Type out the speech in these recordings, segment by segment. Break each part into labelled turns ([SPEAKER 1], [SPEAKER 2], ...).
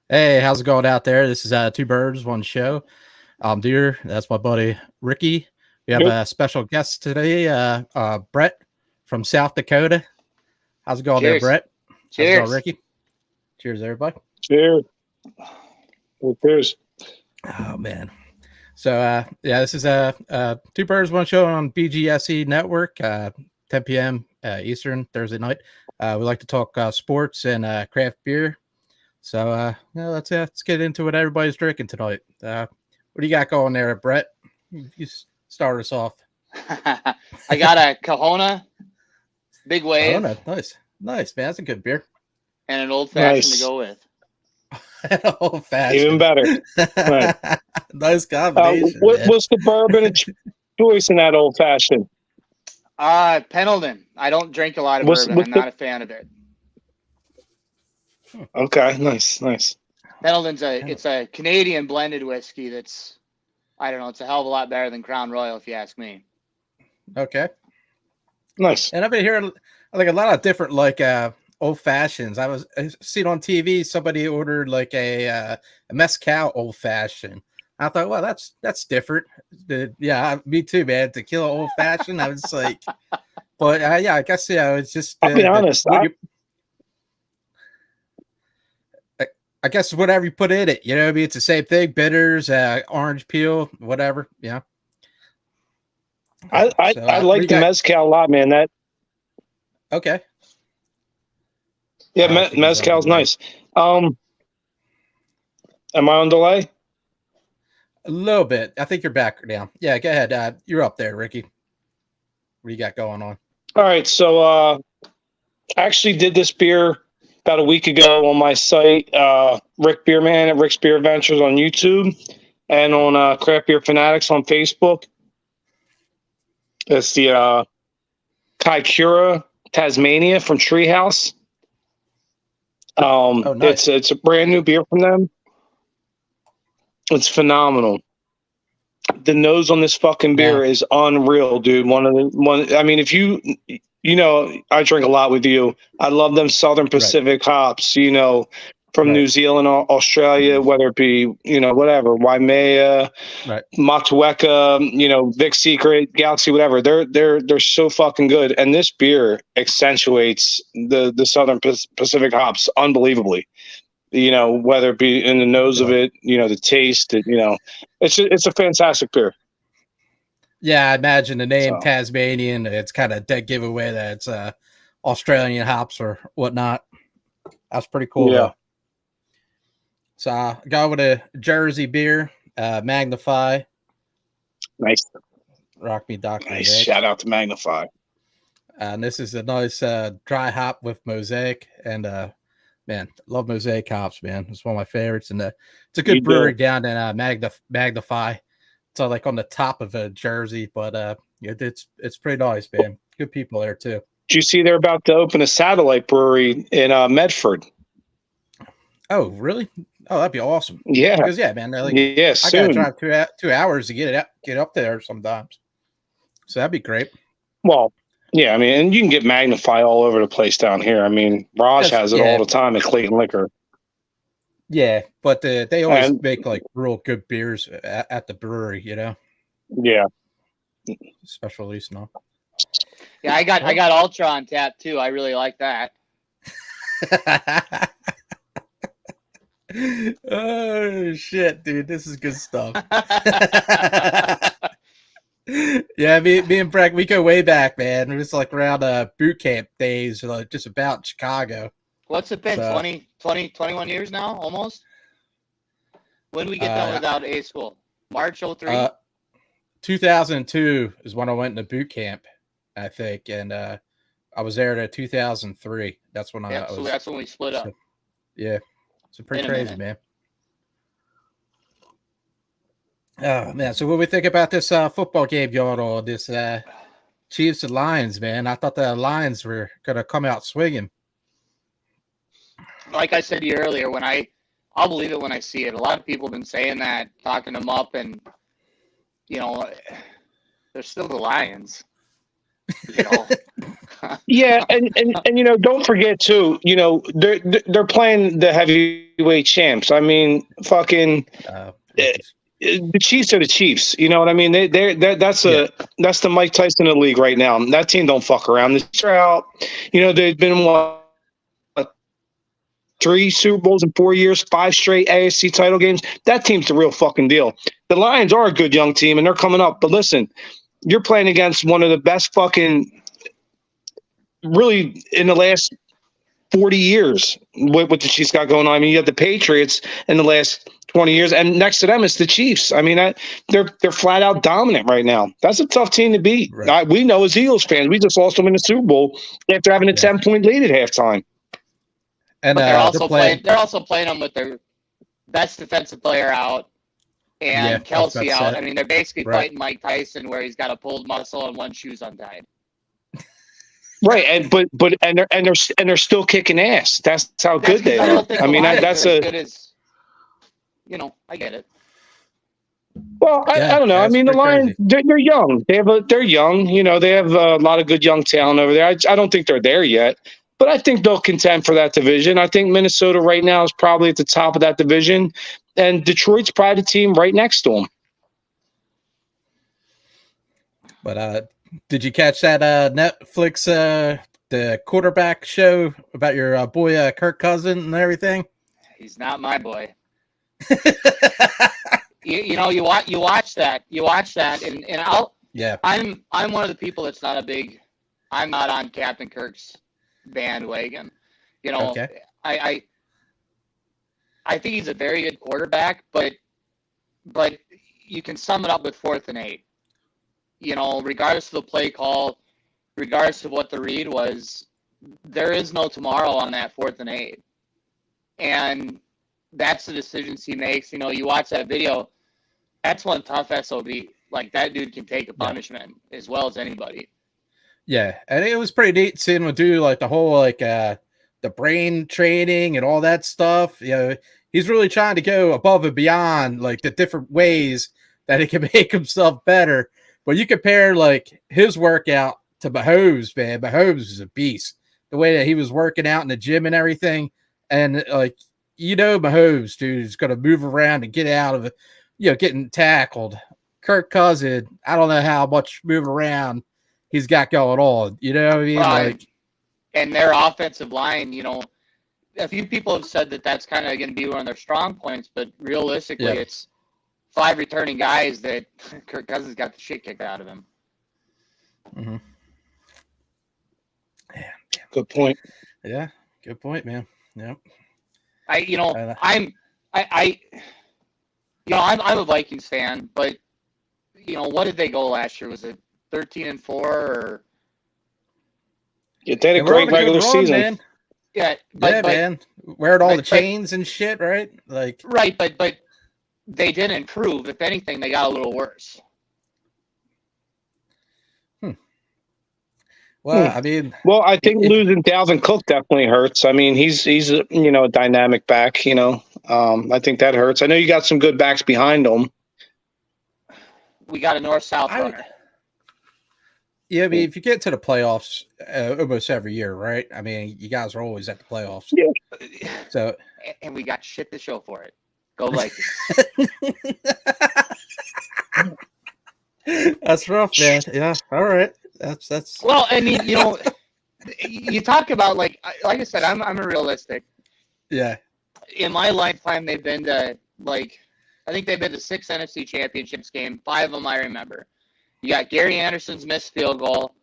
[SPEAKER 1] Hey, how's it going out there? This is Two Birds, One Show. I'm DeeTer. That's my buddy Ricky. We have
[SPEAKER 2] Yep.
[SPEAKER 1] a special guest today, Brett from South Dakota. How's it going there,
[SPEAKER 3] Cheers.
[SPEAKER 1] Brett? How's it going,
[SPEAKER 3] Cheers.
[SPEAKER 1] Ricky? Cheers, everybody.
[SPEAKER 2] Cheers. Cheers.
[SPEAKER 1] Oh man. So yeah, this is Two Birds, One Show on BGSE Network, 10 p.m. Eastern Thursday night. We like to talk sports and craft beer. So let's get into what everybody's drinking tonight. What do you got going there, Brett? You start us off.
[SPEAKER 3] I got a Kahona, big wave,
[SPEAKER 1] Nice, man. That's a good beer.
[SPEAKER 3] and an old fashioned
[SPEAKER 2] Nice.
[SPEAKER 3] to go with.
[SPEAKER 1] Old fashioned,
[SPEAKER 2] Even better. Right.
[SPEAKER 1] Nice combination.
[SPEAKER 2] What's the bourbon of choice in that old fashioned?
[SPEAKER 3] Pendleton. I don't drink a lot of
[SPEAKER 2] What's-
[SPEAKER 3] bourbon.
[SPEAKER 2] what's
[SPEAKER 3] I'm
[SPEAKER 2] the-
[SPEAKER 3] not a fan of it.
[SPEAKER 2] Okay, nice.
[SPEAKER 3] Pendleton's it's a Canadian blended whiskey that's, I don't know, it's a hell of a lot better than Crown Royal if you ask me.
[SPEAKER 1] Okay.
[SPEAKER 2] Nice.
[SPEAKER 1] And I've been hearing like a lot of different old fashions. I seen on TV somebody ordered like a mezcal old fashioned. I thought, well, that's different. Yeah, me too, man. Tequila old fashioned. I was like, but yeah, I guess it's just.
[SPEAKER 2] I'll be honest.
[SPEAKER 1] I guess whatever you put in it, you know what I mean? It's the same thing. Bitters, orange peel, whatever. Yeah.
[SPEAKER 2] I like the mezcal a lot, man. That
[SPEAKER 1] okay.
[SPEAKER 2] yeah, mezcal's nice. Am I on delay?
[SPEAKER 1] A little bit. I think you're back now. Yeah, go ahead. You're up there, Ricky. What do you got going on?
[SPEAKER 2] All right, so I actually did this beer about a week ago on my site, Rick Beerman at Rick's Beer Adventures on YouTube, and on Craft Beer Fanatics on Facebook. It's the Kaikura Tasmania from Treehouse.
[SPEAKER 1] Nice.
[SPEAKER 2] It's a brand new beer from them. It's phenomenal. The nose on this fucking beer is unreal, dude. I mean, if you know, I drink a lot with you. I love them Southern Pacific hops, from New Zealand, Australia, whether it be, whatever, Waimea, Motueka, Vic Secret, Galaxy, whatever. They're so fucking good. And this beer accentuates the Southern Pacific hops unbelievably. Whether it be in the nose of it, the taste, it's a fantastic beer.
[SPEAKER 1] Yeah, I imagine the name Tasmanian, it's kind of dead giveaway that it's Australian hops or whatnot. That's pretty cool.
[SPEAKER 2] Yeah.
[SPEAKER 1] Though. So I got with a Jersey beer, Magnify.
[SPEAKER 2] Nice.
[SPEAKER 1] Rock Me Dr.
[SPEAKER 2] Nice.
[SPEAKER 1] Vic.
[SPEAKER 2] Shout out to Magnify.
[SPEAKER 1] And this is a nice dry hop with Mosaic. And man, love Mosaic hops, man. It's one of my favorites. And it's a good brewery down in Magnify. So like on the top of a Jersey, but it's pretty nice, man. Good people there too.
[SPEAKER 2] Did you see they're about to open a satellite brewery in Medford?
[SPEAKER 1] Oh, really? Oh, that'd be awesome.
[SPEAKER 2] Yeah,
[SPEAKER 1] because man,
[SPEAKER 2] I
[SPEAKER 1] gotta drive 2 hours to get up there sometimes. So that'd be great.
[SPEAKER 2] Well, yeah, I mean, and you can get Magnify all over the place down here. I mean, Raj has it all the time at Clayton Liquor.
[SPEAKER 1] Yeah, but they always make like real good beers at the brewery,
[SPEAKER 2] Yeah.
[SPEAKER 1] Special release, no.
[SPEAKER 3] Yeah, I got Ultra on tap too. I really like that.
[SPEAKER 1] Oh shit, dude, this is good stuff. Yeah, me and Breck, we go way back, man. It was like around boot camp days, like just about Chicago.
[SPEAKER 3] What's it been? 20, 21 years now, almost? When did we get done without A school? March 03?
[SPEAKER 1] 2002 is when I went into boot camp, I think, and I was there to 2003. That's when I was.
[SPEAKER 3] So that's when we split up.
[SPEAKER 1] Yeah, it's pretty crazy, man. Oh man, so what do we think about this football game going on? This Chiefs and Lions, man. I thought the Lions were gonna come out swinging.
[SPEAKER 3] Like I said to you earlier, I'll believe it when I see it. A lot of people have been saying that, talking them up, and they're still the Lions.
[SPEAKER 2] Yeah, and don't forget too. They're playing the heavyweight champs. I mean, fucking
[SPEAKER 1] Rookies.
[SPEAKER 2] the Chiefs are the Chiefs. You know what I mean? That's
[SPEAKER 1] Yeah.
[SPEAKER 2] that's the Mike Tyson of the league right now. That team don't fuck around. They're out. They've been what, 3 Super Bowls in 4 years, 5 straight AFC title games. That team's the real fucking deal. The Lions are a good young team, and they're coming up. But listen, you're playing against one of the best fucking, really, in the last 40 years with the Chiefs got going on. I mean, you have the Patriots in the last 20 years, and next to them is the Chiefs. I mean, they're flat out dominant right now. That's a tough team to beat.
[SPEAKER 1] Right.
[SPEAKER 2] We know as Eagles fans, we just lost them in the Super Bowl after having a 10-point lead at halftime.
[SPEAKER 1] And
[SPEAKER 3] but they're also playing. They're also playing them with their best defensive player out and Kelsey out. I mean, they're basically fighting Mike Tyson, where he's got a pulled muscle and one shoe's untied.
[SPEAKER 2] Right, and they're still kicking ass. That's how good they are. I mean, that's a
[SPEAKER 3] good as, I get it.
[SPEAKER 2] Well, I don't know. I mean, the Lions, they're young. They're young. They have a lot of good young talent over there. I don't think they're there yet, but I think they'll contend for that division. I think Minnesota right now is probably at the top of that division, and Detroit's probably the team right next to them.
[SPEAKER 1] But did you catch that Netflix the quarterback show about your boy Kirk Cousins and everything? He's
[SPEAKER 3] not my boy. you watch that, and I'm one of the people that's not a big. I'm not on Captain Kirk's bandwagon.
[SPEAKER 1] Okay.
[SPEAKER 3] I think he's a very good quarterback, but you can sum it up with 4th and 8. Regardless of the play call, regardless of what the read was, there is no tomorrow on that 4th and 8. And that's the decisions he makes. You watch that video, that's one tough SOB. Like, that dude can take a punishment as well as anybody.
[SPEAKER 1] Yeah, and it was pretty neat seeing him do like the whole the brain training and all that stuff. He's really trying to go above and beyond like the different ways that he can make himself better. But you compare like his workout to Mahomes, man. Mahomes is a beast. The way that he was working out in the gym and everything, and Mahomes, dude, is going to move around and get out of it, getting tackled. Kirk Cousins, I don't know how much moving around he's got going on. You know what I mean?
[SPEAKER 3] Right. And their offensive line, a few people have said that that's kind of going to be one of their strong points, but realistically, it's 5 returning guys that Kirk Cousins got the shit kicked out of him.
[SPEAKER 1] Mm-hmm.
[SPEAKER 2] Good point.
[SPEAKER 1] Yeah, good point, man. Yep.
[SPEAKER 3] I'm a Vikings fan, but what did they go last year? Was it 13-4 or?
[SPEAKER 2] Yeah, they had a great regular season.
[SPEAKER 1] Man.
[SPEAKER 3] Yeah,
[SPEAKER 1] man. Wearing all the chains and shit, right? Like,
[SPEAKER 3] right, but they didn't improve. If anything, they got a little worse.
[SPEAKER 1] Well, I mean,
[SPEAKER 2] I think losing Dalvin Cook definitely hurts. I mean, he's a dynamic back. I think that hurts. I know you got some good backs behind him.
[SPEAKER 3] We got a north-south runner.
[SPEAKER 1] Yeah, I mean, if you get to the playoffs almost every year, right? I mean, you guys are always at the playoffs.
[SPEAKER 2] Yeah.
[SPEAKER 1] So,
[SPEAKER 3] and we got shit to show for it. Go Vikings.
[SPEAKER 1] That's rough, man. Yeah. All right. That's.
[SPEAKER 3] Well, I mean, you talk about like I said, I'm a realistic.
[SPEAKER 1] Yeah.
[SPEAKER 3] In my lifetime, they've been to I think they've been to 6 NFC Championships game. 5 of them I remember. You got Gary Anderson's missed field goal.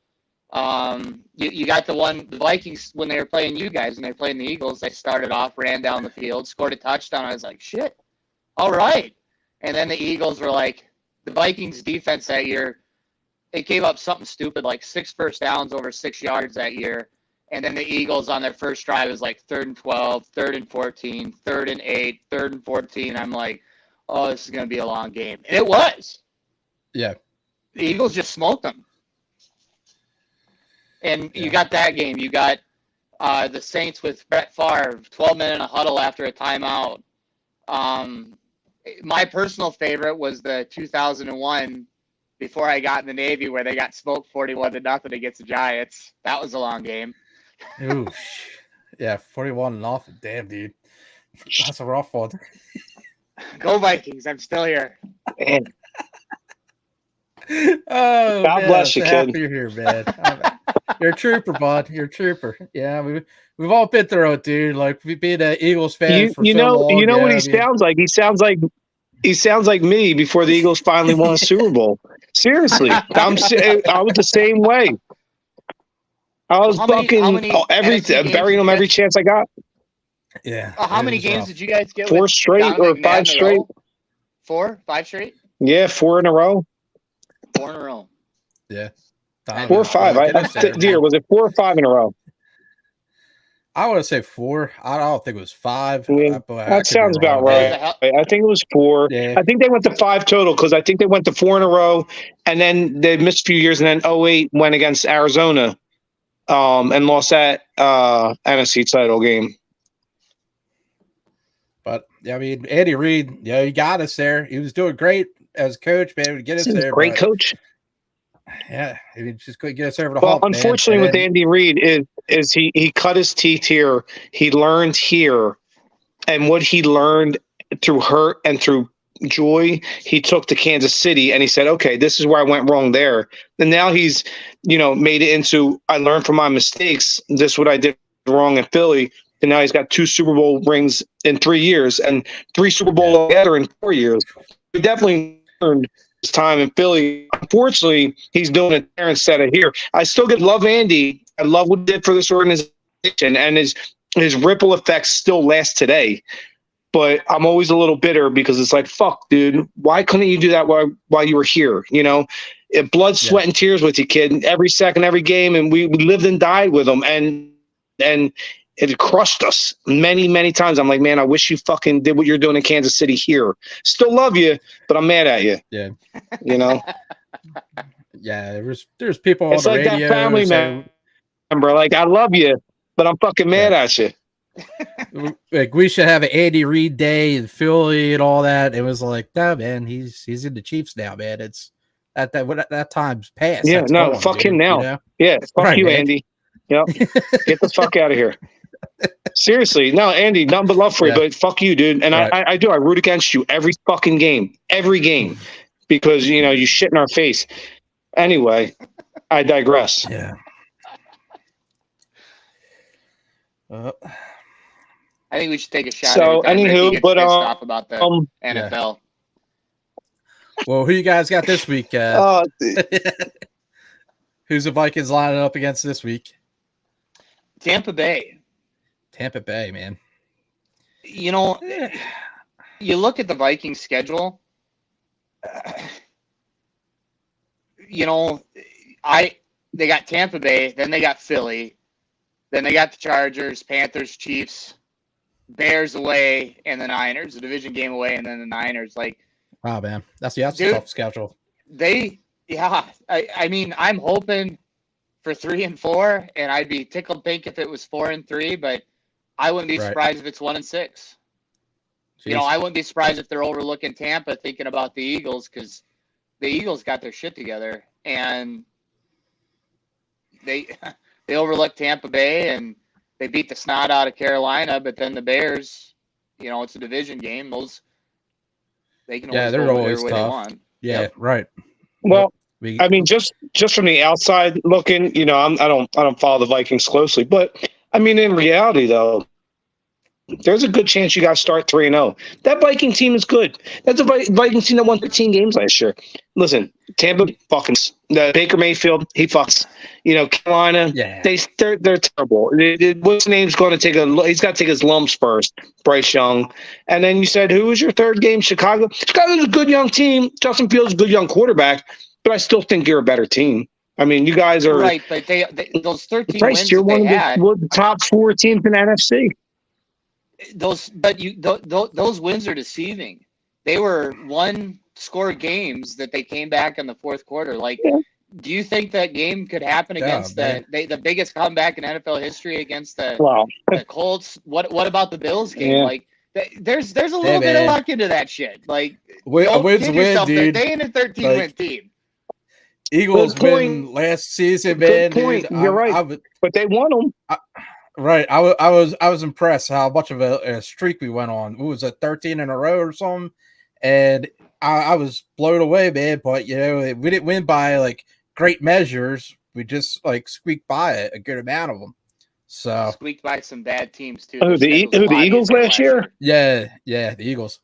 [SPEAKER 3] You got the Vikings when they were playing you guys and they were playing the Eagles. They started off, ran down the field, scored a touchdown. I was like, shit, all right. And then the Eagles were like, the Vikings defense that year, they gave up something stupid like 6 first downs over 6 yards that year. And then the Eagles on their first drive was like 3rd and 12, 3rd and 14, 3rd and 8, 3rd and 14. I'm like, oh, this is going to be a long game. And it was.
[SPEAKER 1] Yeah.
[SPEAKER 3] The Eagles just smoked them. And you got that game. You got the Saints with Brett Favre, 12-minute in a huddle after a timeout. My personal favorite was the 2001 before I got in the Navy, where they got smoked 41-0 against the Giants. That was a long game.
[SPEAKER 1] Ooh, yeah, 41-0. Damn, dude, that's a rough one.
[SPEAKER 3] Go Vikings! I'm still here.
[SPEAKER 2] Man,
[SPEAKER 1] Oh,
[SPEAKER 2] God
[SPEAKER 1] man,
[SPEAKER 2] bless
[SPEAKER 1] I'm
[SPEAKER 2] you,
[SPEAKER 1] so happy
[SPEAKER 2] kid.
[SPEAKER 1] you're here, man. You're a trooper, bud. You're a trooper. Yeah, we've all been through it, dude. Like being an Eagles fan for so long.
[SPEAKER 2] You know what he
[SPEAKER 1] I mean,
[SPEAKER 2] sounds like? He sounds like me before the Eagles finally won a Super Bowl. Seriously, I was the same way. I was
[SPEAKER 3] How many NFC
[SPEAKER 2] burying them every chance I got.
[SPEAKER 1] yeah.
[SPEAKER 3] How
[SPEAKER 1] it
[SPEAKER 3] many
[SPEAKER 1] was
[SPEAKER 3] games
[SPEAKER 1] rough.
[SPEAKER 3] did you guys get?
[SPEAKER 2] 4
[SPEAKER 3] with
[SPEAKER 2] straight
[SPEAKER 3] Donovan
[SPEAKER 2] or
[SPEAKER 3] McNabb
[SPEAKER 2] 5
[SPEAKER 3] in a
[SPEAKER 2] straight?
[SPEAKER 3] row? 4, 5 straight?
[SPEAKER 2] Yeah, 4 in a row.
[SPEAKER 3] 4 in a row.
[SPEAKER 1] Yeah.
[SPEAKER 2] 4 or 5. Dear, was it 4 or 5 in a row?
[SPEAKER 1] I would say 4. I don't think it was 5.
[SPEAKER 2] Yeah,
[SPEAKER 1] but I
[SPEAKER 2] that
[SPEAKER 1] could be
[SPEAKER 2] sounds about
[SPEAKER 1] wrong.
[SPEAKER 2] right. I think it was 4.
[SPEAKER 1] Yeah.
[SPEAKER 2] I think they went to 5 total because I think they went to 4 in a row, and then they missed a few years, and then 08 went against Arizona, and lost that NFC title game.
[SPEAKER 1] But yeah, I mean, Andy Reid, he got us there. He was doing great as a coach, man, to get us there.
[SPEAKER 2] Great coach.
[SPEAKER 1] Yeah, he just couldn't get us over the
[SPEAKER 2] Well,
[SPEAKER 1] hump.
[SPEAKER 2] unfortunately, with Andy Reid is he cut his teeth here. He learned here, and what he learned through hurt and through joy, he took to Kansas City, and he said, "Okay, this is where I went wrong there." And now he's, made it into, I learned from my mistakes. This is what I did wrong in Philly, and now he's got 2 Super Bowl rings in 3 years, and 3 Super Bowl together in 4 years. He definitely learned his time in Philly. Unfortunately, he's doing it there instead of here. I still love Andy. I love what he did for this organization, and his ripple effects still last today. But I'm always a little bitter because it's like, fuck, dude, why couldn't you do that while you were here? Blood, sweat, and tears with you, kid. Every second, every game, and we lived and died with him, and it crushed us many, many times. I'm like, man, I wish you fucking did what you're doing in Kansas City here. Still love you, but I'm mad at you.
[SPEAKER 1] Yeah.
[SPEAKER 2] Yeah,
[SPEAKER 1] there's people
[SPEAKER 2] it's
[SPEAKER 1] on the
[SPEAKER 2] like
[SPEAKER 1] radio.
[SPEAKER 2] that family member. Like, I love you, but I'm fucking mad at you.
[SPEAKER 1] Like, we should have an Andy Reid day in Philly and all that. It was like, nah, man, he's in the Chiefs now, man. It's that time's past.
[SPEAKER 2] Yeah,
[SPEAKER 1] That's
[SPEAKER 2] no,
[SPEAKER 1] gone,
[SPEAKER 2] fuck
[SPEAKER 1] dude,
[SPEAKER 2] him now. Yeah, fuck
[SPEAKER 1] right,
[SPEAKER 2] you,
[SPEAKER 1] man.
[SPEAKER 2] Andy. Yep, get the fuck out of here. Seriously, no, Andy, nothing but love for you, but fuck you, dude. And right. I do. I root against you every fucking game, because you shit in our face. Anyway, I digress.
[SPEAKER 1] Yeah.
[SPEAKER 3] I think we should take a shot.
[SPEAKER 2] So, anywho, but
[SPEAKER 3] off about the NFL.
[SPEAKER 1] Well, who you guys got this week? Who's the Vikings lining up against this week?
[SPEAKER 3] Tampa Bay.
[SPEAKER 1] Tampa Bay, man.
[SPEAKER 3] You look at the Vikings schedule. They got Tampa Bay, then they got Philly, then they got the Chargers, Panthers, Chiefs, Bears away, and the Niners. A division game away, and then the Niners. Like,
[SPEAKER 1] wow, man, that's a tough schedule.
[SPEAKER 3] I mean, I'm hoping for 3-4, and I'd be tickled pink if it was 4-3, but I wouldn't be surprised if it's 1-6.
[SPEAKER 1] Jeez.
[SPEAKER 3] I wouldn't be surprised if they're overlooking Tampa, thinking about the Eagles, because the Eagles got their shit together, and they overlooked Tampa Bay, and they beat the snot out of Carolina. But then the Bears, it's a division game. They can
[SPEAKER 1] they're always tough.
[SPEAKER 3] they want.
[SPEAKER 1] Yeah, right.
[SPEAKER 2] Well, I mean, just from the outside looking, I don't follow the Vikings closely, but I mean, in reality, though, there's a good chance you guys start 3-0. That Viking team is good. That's a Viking team that won 13 games last year. Listen, Tampa fucking Baker Mayfield, he fucks. Carolina, they're terrible. What's the name's going to take he's got to take his lumps first. Bryce Young, and then you said, who was your third game? Chicago. Chicago's a good young team. Justin Fields is a good young quarterback, but I still think you're a better team. I mean, you guys are
[SPEAKER 3] right, but they those 13
[SPEAKER 2] Bryce,
[SPEAKER 3] wins
[SPEAKER 2] you're one of
[SPEAKER 3] the
[SPEAKER 2] top 4 teams in the NFC.
[SPEAKER 3] Those wins are deceiving. They were 1-score games that they came back in the fourth quarter. Like, do you think that game could happen against the biggest comeback in NFL history against the Colts? What about the Bills game?
[SPEAKER 2] Yeah.
[SPEAKER 3] Like, there's a little bit of luck into that shit. Like,
[SPEAKER 1] a win's a win, dude.
[SPEAKER 3] They ain't a 13-win team.
[SPEAKER 1] Eagles
[SPEAKER 2] Good point.
[SPEAKER 1] win last season, man.
[SPEAKER 2] Good point.
[SPEAKER 1] Dude,
[SPEAKER 2] You're right. But they won them.
[SPEAKER 1] Right. I was impressed how much of a streak we went on. It was a 13 in a row or something. And I was blown away, man. But we didn't win by like great measures. We just like squeaked by a good amount of them. So
[SPEAKER 3] squeaked by some bad teams too.
[SPEAKER 2] Who the Eagles last year?
[SPEAKER 1] Yeah, the Eagles.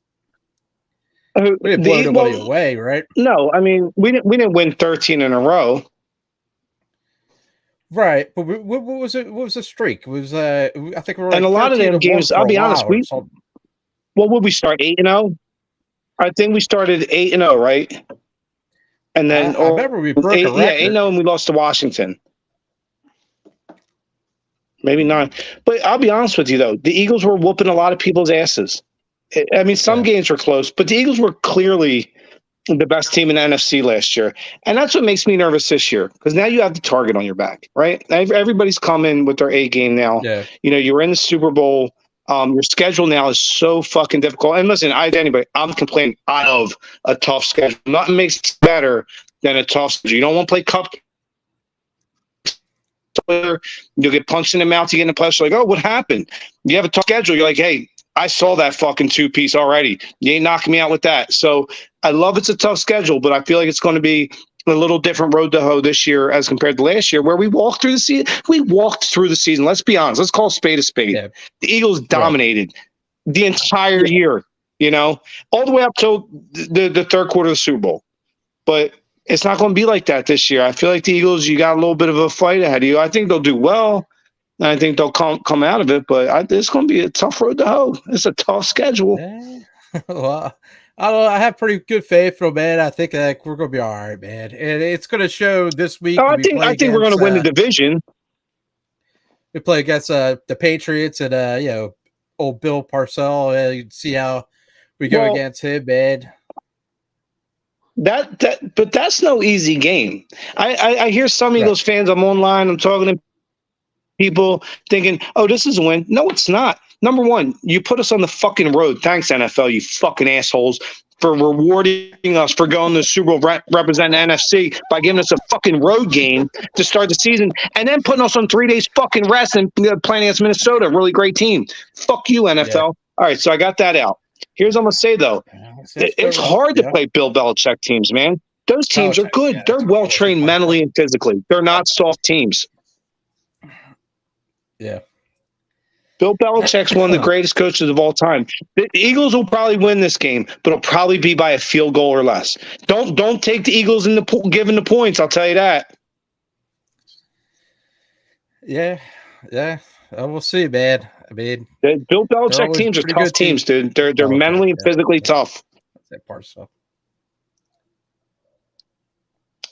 [SPEAKER 2] We
[SPEAKER 1] didn't blow nobody away, right?
[SPEAKER 2] No, I mean we didn't win 13 in a row.
[SPEAKER 1] Right, but what was it? What was the streak? It was I think we were like,
[SPEAKER 2] and a lot of them games. I'll be honest. What would we start 8-0? I think we started 8-0, right? And then
[SPEAKER 1] I remember we broke a record.
[SPEAKER 2] Yeah, 8-0, and we lost to Washington. Maybe 9. But I'll be honest with you though, the Eagles were whooping a lot of people's asses. I mean, some games were close, but the Eagles were clearly the best team in the NFC last year. And that's what makes me nervous this year, because now you have the target on your back, right? Everybody's coming with their A game now.
[SPEAKER 1] Yeah.
[SPEAKER 2] You're in the Super Bowl. Your schedule now is so fucking difficult. And listen, I'm complaining of a tough schedule. Nothing makes it better than a tough schedule. You don't want to play cup. You'll get punched in the mouth. You get in the pressure like, oh, what happened? You have a tough schedule. You're like, hey, I saw that fucking 2-piece already. You ain't knocking me out with that. So I love it's a tough schedule, but I feel like it's going to be a little different road to hoe this year as compared to last year, where we walked through the season. We walked through the season. Let's be honest. Let's call a spade a spade. Yeah. The Eagles dominated the entire year, all the way up till the third quarter of the Super Bowl. But it's not going to be like that this year. I feel like the Eagles, you got a little bit of a fight ahead of you. I think they'll do well. I think they'll come out of it, but it's going to be a tough road to hoe. It's a tough schedule.
[SPEAKER 1] Yeah. Well, I don't know. I have pretty good faith, though, man. I think we're going to be all right, man. And it's going to show this week.
[SPEAKER 2] I think we're going to win the division.
[SPEAKER 1] We play against the Patriots and old Bill Parcells. You can see how we go against him, man.
[SPEAKER 2] But that's no easy game. I hear some Eagles fans. I'm online. I'm talking to people thinking, oh, this is a win. No, it's not. Number one, you put us on the fucking road. Thanks, NFL, you fucking assholes, for rewarding us for going to the Super Bowl representing the NFC by giving us a fucking road game to start the season and then putting us on 3 days fucking rest and playing against Minnesota, a really great team. Fuck you, NFL. Yeah. All right, so I got that out. Here's what I'm going to say, though. It's hard to play Bill Belichick teams, man. Those teams are good. Yeah, they're well-trained mentally and physically. They're not soft teams.
[SPEAKER 1] Yeah.
[SPEAKER 2] Bill Belichick's one of the greatest coaches of all time. The Eagles will probably win this game, but it'll probably be by a field goal or less. Don't take the Eagles in giving the points. I'll tell you that.
[SPEAKER 1] Yeah. We'll see, man. I mean,
[SPEAKER 2] Bill Belichick teams are tough teams, dude. They're mentally and physically tough.
[SPEAKER 1] That's that part stuff.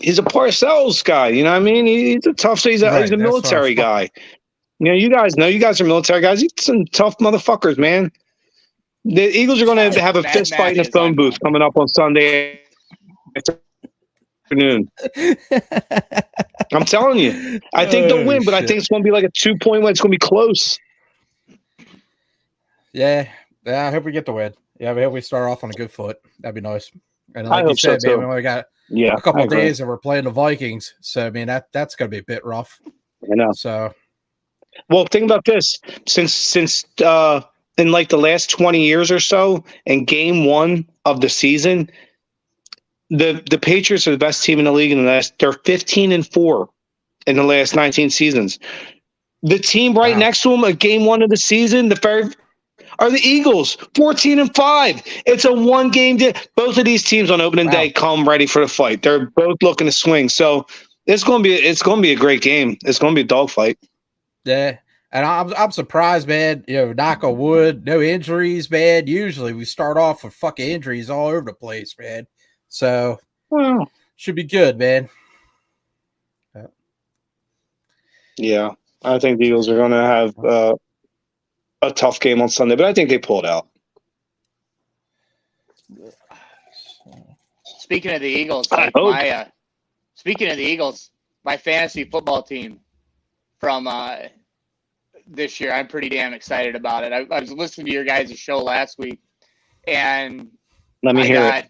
[SPEAKER 2] He's a Parcells guy. You know what I mean? He's a tough. He's a military guy. You guys are military guys. You're some tough motherfuckers, man. The Eagles are going to have a fist fight in a phone booth coming up on Sunday afternoon. I'm telling you. I think they'll win, but I think it's going to be like a 2-point win. It's going to be close.
[SPEAKER 1] Yeah, I hope we get the win. Yeah, I hope we start off on a good foot. That'd be nice. And like you said, man, we only got a couple of days and we're playing the Vikings. So, I mean, that's going to be a bit rough.
[SPEAKER 2] I know.
[SPEAKER 1] So...
[SPEAKER 2] Well, think about this. Since in like the last 20 years or so, in game 1 of the season, the Patriots are the best team in the league. They're 15-4 in the last 19 seasons. The team next to them at game 1 of the season, are the Eagles, 14-5. It's a 1-game day. Both of these teams on opening day come ready for the fight. They're both looking to swing. So it's going to be a great game. It's going to be a dogfight.
[SPEAKER 1] Yeah, and I'm surprised, man. Knock on wood, no injuries, man. Usually we start off with fucking injuries all over the place, man. So should be good, man.
[SPEAKER 2] Yeah, I think the Eagles are going to have a tough game on Sunday, but I think they pull it out.
[SPEAKER 3] Speaking of the Eagles, my fantasy football team from this year, I'm pretty damn excited about it. I was listening to your guys' show last week, and
[SPEAKER 2] let me hear it.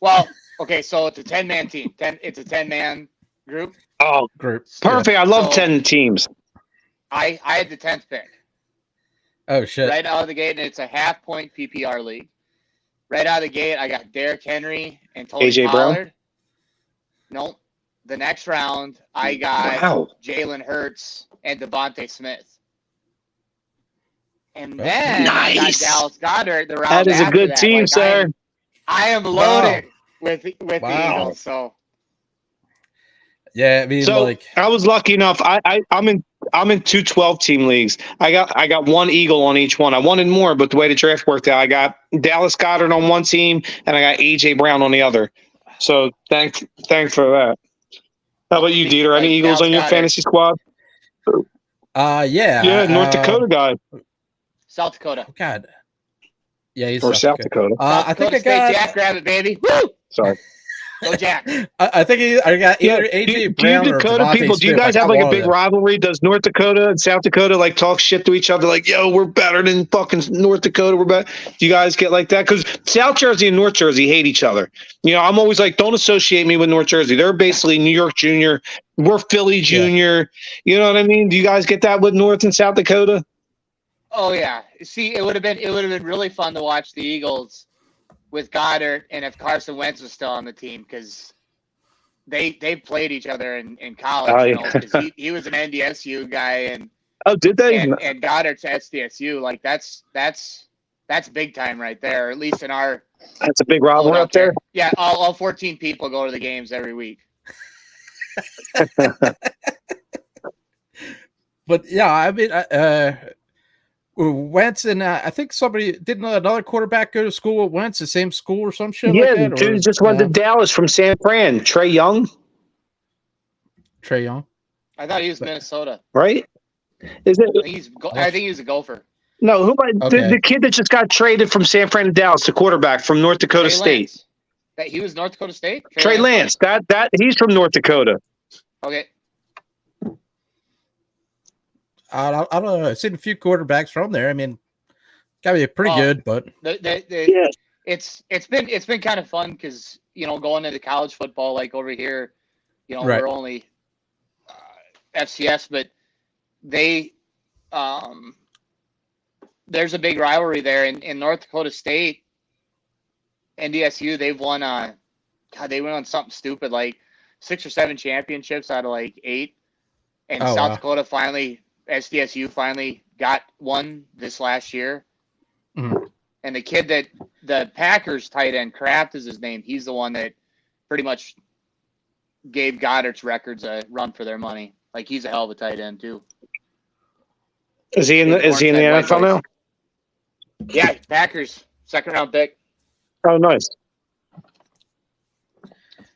[SPEAKER 3] Well, Okay, so it's a 10-man team. It's a 10-man group.
[SPEAKER 2] Oh,
[SPEAKER 1] Groups.
[SPEAKER 2] perfect.
[SPEAKER 1] Yeah.
[SPEAKER 2] I love
[SPEAKER 3] So-
[SPEAKER 2] 10 teams.
[SPEAKER 3] I had the 10th pick
[SPEAKER 1] Oh shit.
[SPEAKER 3] right out of the gate, and it's a half-point PPR league. Right out of the gate, I got Derrick Henry and Tony
[SPEAKER 2] AJ Brown?
[SPEAKER 3] Pollard. Nope. The next round, I got
[SPEAKER 2] Wow.
[SPEAKER 3] Jalen Hurts and Devontae Smith. And
[SPEAKER 1] Oh,
[SPEAKER 3] then I got
[SPEAKER 2] nice.
[SPEAKER 3] Dallas Goddard the round
[SPEAKER 2] That is a
[SPEAKER 3] after
[SPEAKER 2] good
[SPEAKER 3] that.
[SPEAKER 2] team,
[SPEAKER 3] Like,
[SPEAKER 2] sir.
[SPEAKER 3] I am loaded with the
[SPEAKER 1] Wow.
[SPEAKER 3] Eagles. So
[SPEAKER 1] Yeah, I mean,
[SPEAKER 2] So
[SPEAKER 1] like,
[SPEAKER 2] I was lucky enough. I'm in two 12-team leagues. I got one Eagle on each one. I wanted more, but the way the draft worked out, I got Dallas Goddard on one team and I got AJ Brown on the other. So thanks for that. How about you, Dieter? Any
[SPEAKER 3] Like
[SPEAKER 2] Eagles
[SPEAKER 3] Dallas
[SPEAKER 2] on your
[SPEAKER 3] Goedert.
[SPEAKER 2] fantasy squad?
[SPEAKER 1] yeah.
[SPEAKER 2] Yeah, North Dakota guy
[SPEAKER 3] South Dakota.
[SPEAKER 1] God. Yeah, he's
[SPEAKER 2] or South Dakota.
[SPEAKER 3] South
[SPEAKER 1] I think
[SPEAKER 3] Dakota
[SPEAKER 1] I
[SPEAKER 3] State
[SPEAKER 1] got.
[SPEAKER 3] Jackrabbit, baby. Woo!
[SPEAKER 2] Sorry.
[SPEAKER 3] Go Jack.
[SPEAKER 1] I think I got
[SPEAKER 2] Yeah,
[SPEAKER 1] either AJ
[SPEAKER 2] do you
[SPEAKER 1] Brown or
[SPEAKER 2] Dakota
[SPEAKER 1] Devontae
[SPEAKER 2] people? Do you
[SPEAKER 1] Smith.
[SPEAKER 2] guys
[SPEAKER 1] I
[SPEAKER 2] have
[SPEAKER 1] got
[SPEAKER 2] like a
[SPEAKER 1] one of
[SPEAKER 2] big
[SPEAKER 1] them.
[SPEAKER 2] rivalry? Does North Dakota and South Dakota like talk shit to each other? Like, yo, we're better than fucking North Dakota. We're better. Do you guys get like that? Because South Jersey and North Jersey hate each other. You know, I'm always like, don't associate me with North Jersey. They're basically New York Junior. We're Philly Junior. You know what I mean? Do you guys get that with North and South Dakota?
[SPEAKER 3] Oh yeah. See, it would have been really fun to watch the Eagles with Goddard and if Carson Wentz was still on the team because they played each other in college.
[SPEAKER 2] Oh,
[SPEAKER 3] You
[SPEAKER 2] yeah.
[SPEAKER 3] know, because he was an NDSU guy and
[SPEAKER 2] Oh, did they?
[SPEAKER 3] and Goddard's SDSU. Like that's big time right there. Or at least in our
[SPEAKER 2] That's a big rivalry up there.
[SPEAKER 3] Yeah, all 14 people go to the games every week.
[SPEAKER 1] But yeah, I mean, Wentz and I think somebody didn't another quarterback go to school with Wentz, the same school or some shit
[SPEAKER 2] Yeah,
[SPEAKER 1] like
[SPEAKER 2] the
[SPEAKER 1] that.
[SPEAKER 2] dude just went to Dallas from San Fran. Trey Young,
[SPEAKER 1] Trae Young.
[SPEAKER 3] I thought he was Minnesota.
[SPEAKER 2] right? Is it?
[SPEAKER 3] I think he's a Gopher.
[SPEAKER 2] No,
[SPEAKER 1] Okay.
[SPEAKER 2] the kid that just got traded from San Fran to Dallas, the quarterback from North Dakota
[SPEAKER 3] Trey
[SPEAKER 2] State.
[SPEAKER 3] Lance. That he was North Dakota State.
[SPEAKER 2] Trey Lance. That he's from North Dakota.
[SPEAKER 3] Okay.
[SPEAKER 1] I don't know. I've seen a few quarterbacks from there. I mean, gotta be pretty
[SPEAKER 3] Oh.
[SPEAKER 1] good, but
[SPEAKER 2] Yeah.
[SPEAKER 3] It's been kind of fun because going into college football like over here,
[SPEAKER 1] Right.
[SPEAKER 3] we're only FCS, but they there's a big rivalry there in North Dakota State. NDSU, they've won they went on something stupid like 6 or 7 championships out of like 8, and
[SPEAKER 1] Oh,
[SPEAKER 3] South
[SPEAKER 1] wow.
[SPEAKER 3] Dakota SDSU finally got one this last year.
[SPEAKER 1] Mhm.
[SPEAKER 3] And the kid that the Packers tight end, Kraft is his name. He's the one that pretty much gave Goddard's records a run for their money. Like he's a hell of a tight end too.
[SPEAKER 2] Is he in the NFL now?
[SPEAKER 3] Yeah, Packers 2nd round pick.
[SPEAKER 2] Oh, nice.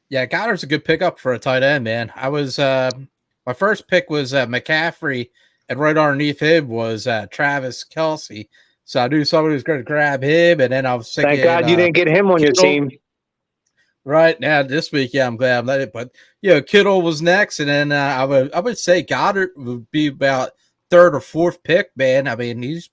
[SPEAKER 1] yeah, Goddard's a good pickup for a tight end, man. I was my first pick was McCaffrey, and right underneath him was Travis Kelce. So I knew somebody was going to grab him, and then I was thinking,
[SPEAKER 2] Thank God you didn't get him on your
[SPEAKER 1] Kittle.
[SPEAKER 2] team.
[SPEAKER 1] Right now this week, yeah, I'm glad I'm let it. But Kittle was next, and then I would say Goddard would be about 3rd or 4th pick, man. I mean, he's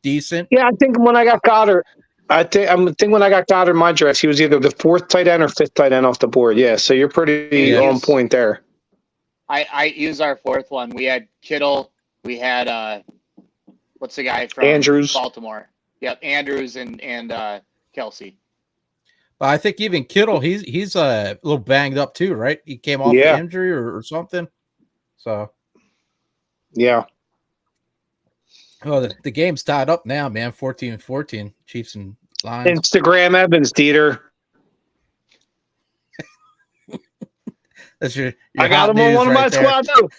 [SPEAKER 1] decent.
[SPEAKER 2] Yeah, I think when I got Goddard, when I got Goddard in my draft, he was either the 4th tight end or 5th tight end off the board. Yeah, so you're pretty on point there.
[SPEAKER 3] I used our 4th one. We had Kittle. We had what's the guy from
[SPEAKER 2] Andrews.
[SPEAKER 3] Baltimore? Yep, Andrews and Kelce.
[SPEAKER 1] But I think even Kittle, he's a little banged up too, right? He came off an injury or something. So
[SPEAKER 2] yeah.
[SPEAKER 1] Oh, the game's tied up now, man. 14-14, Chiefs and Lions.
[SPEAKER 2] Instagram Evans, Dieter.
[SPEAKER 1] That's your
[SPEAKER 2] I got
[SPEAKER 1] hot
[SPEAKER 2] him on
[SPEAKER 1] news
[SPEAKER 2] one of my
[SPEAKER 1] right there.
[SPEAKER 2] squads too.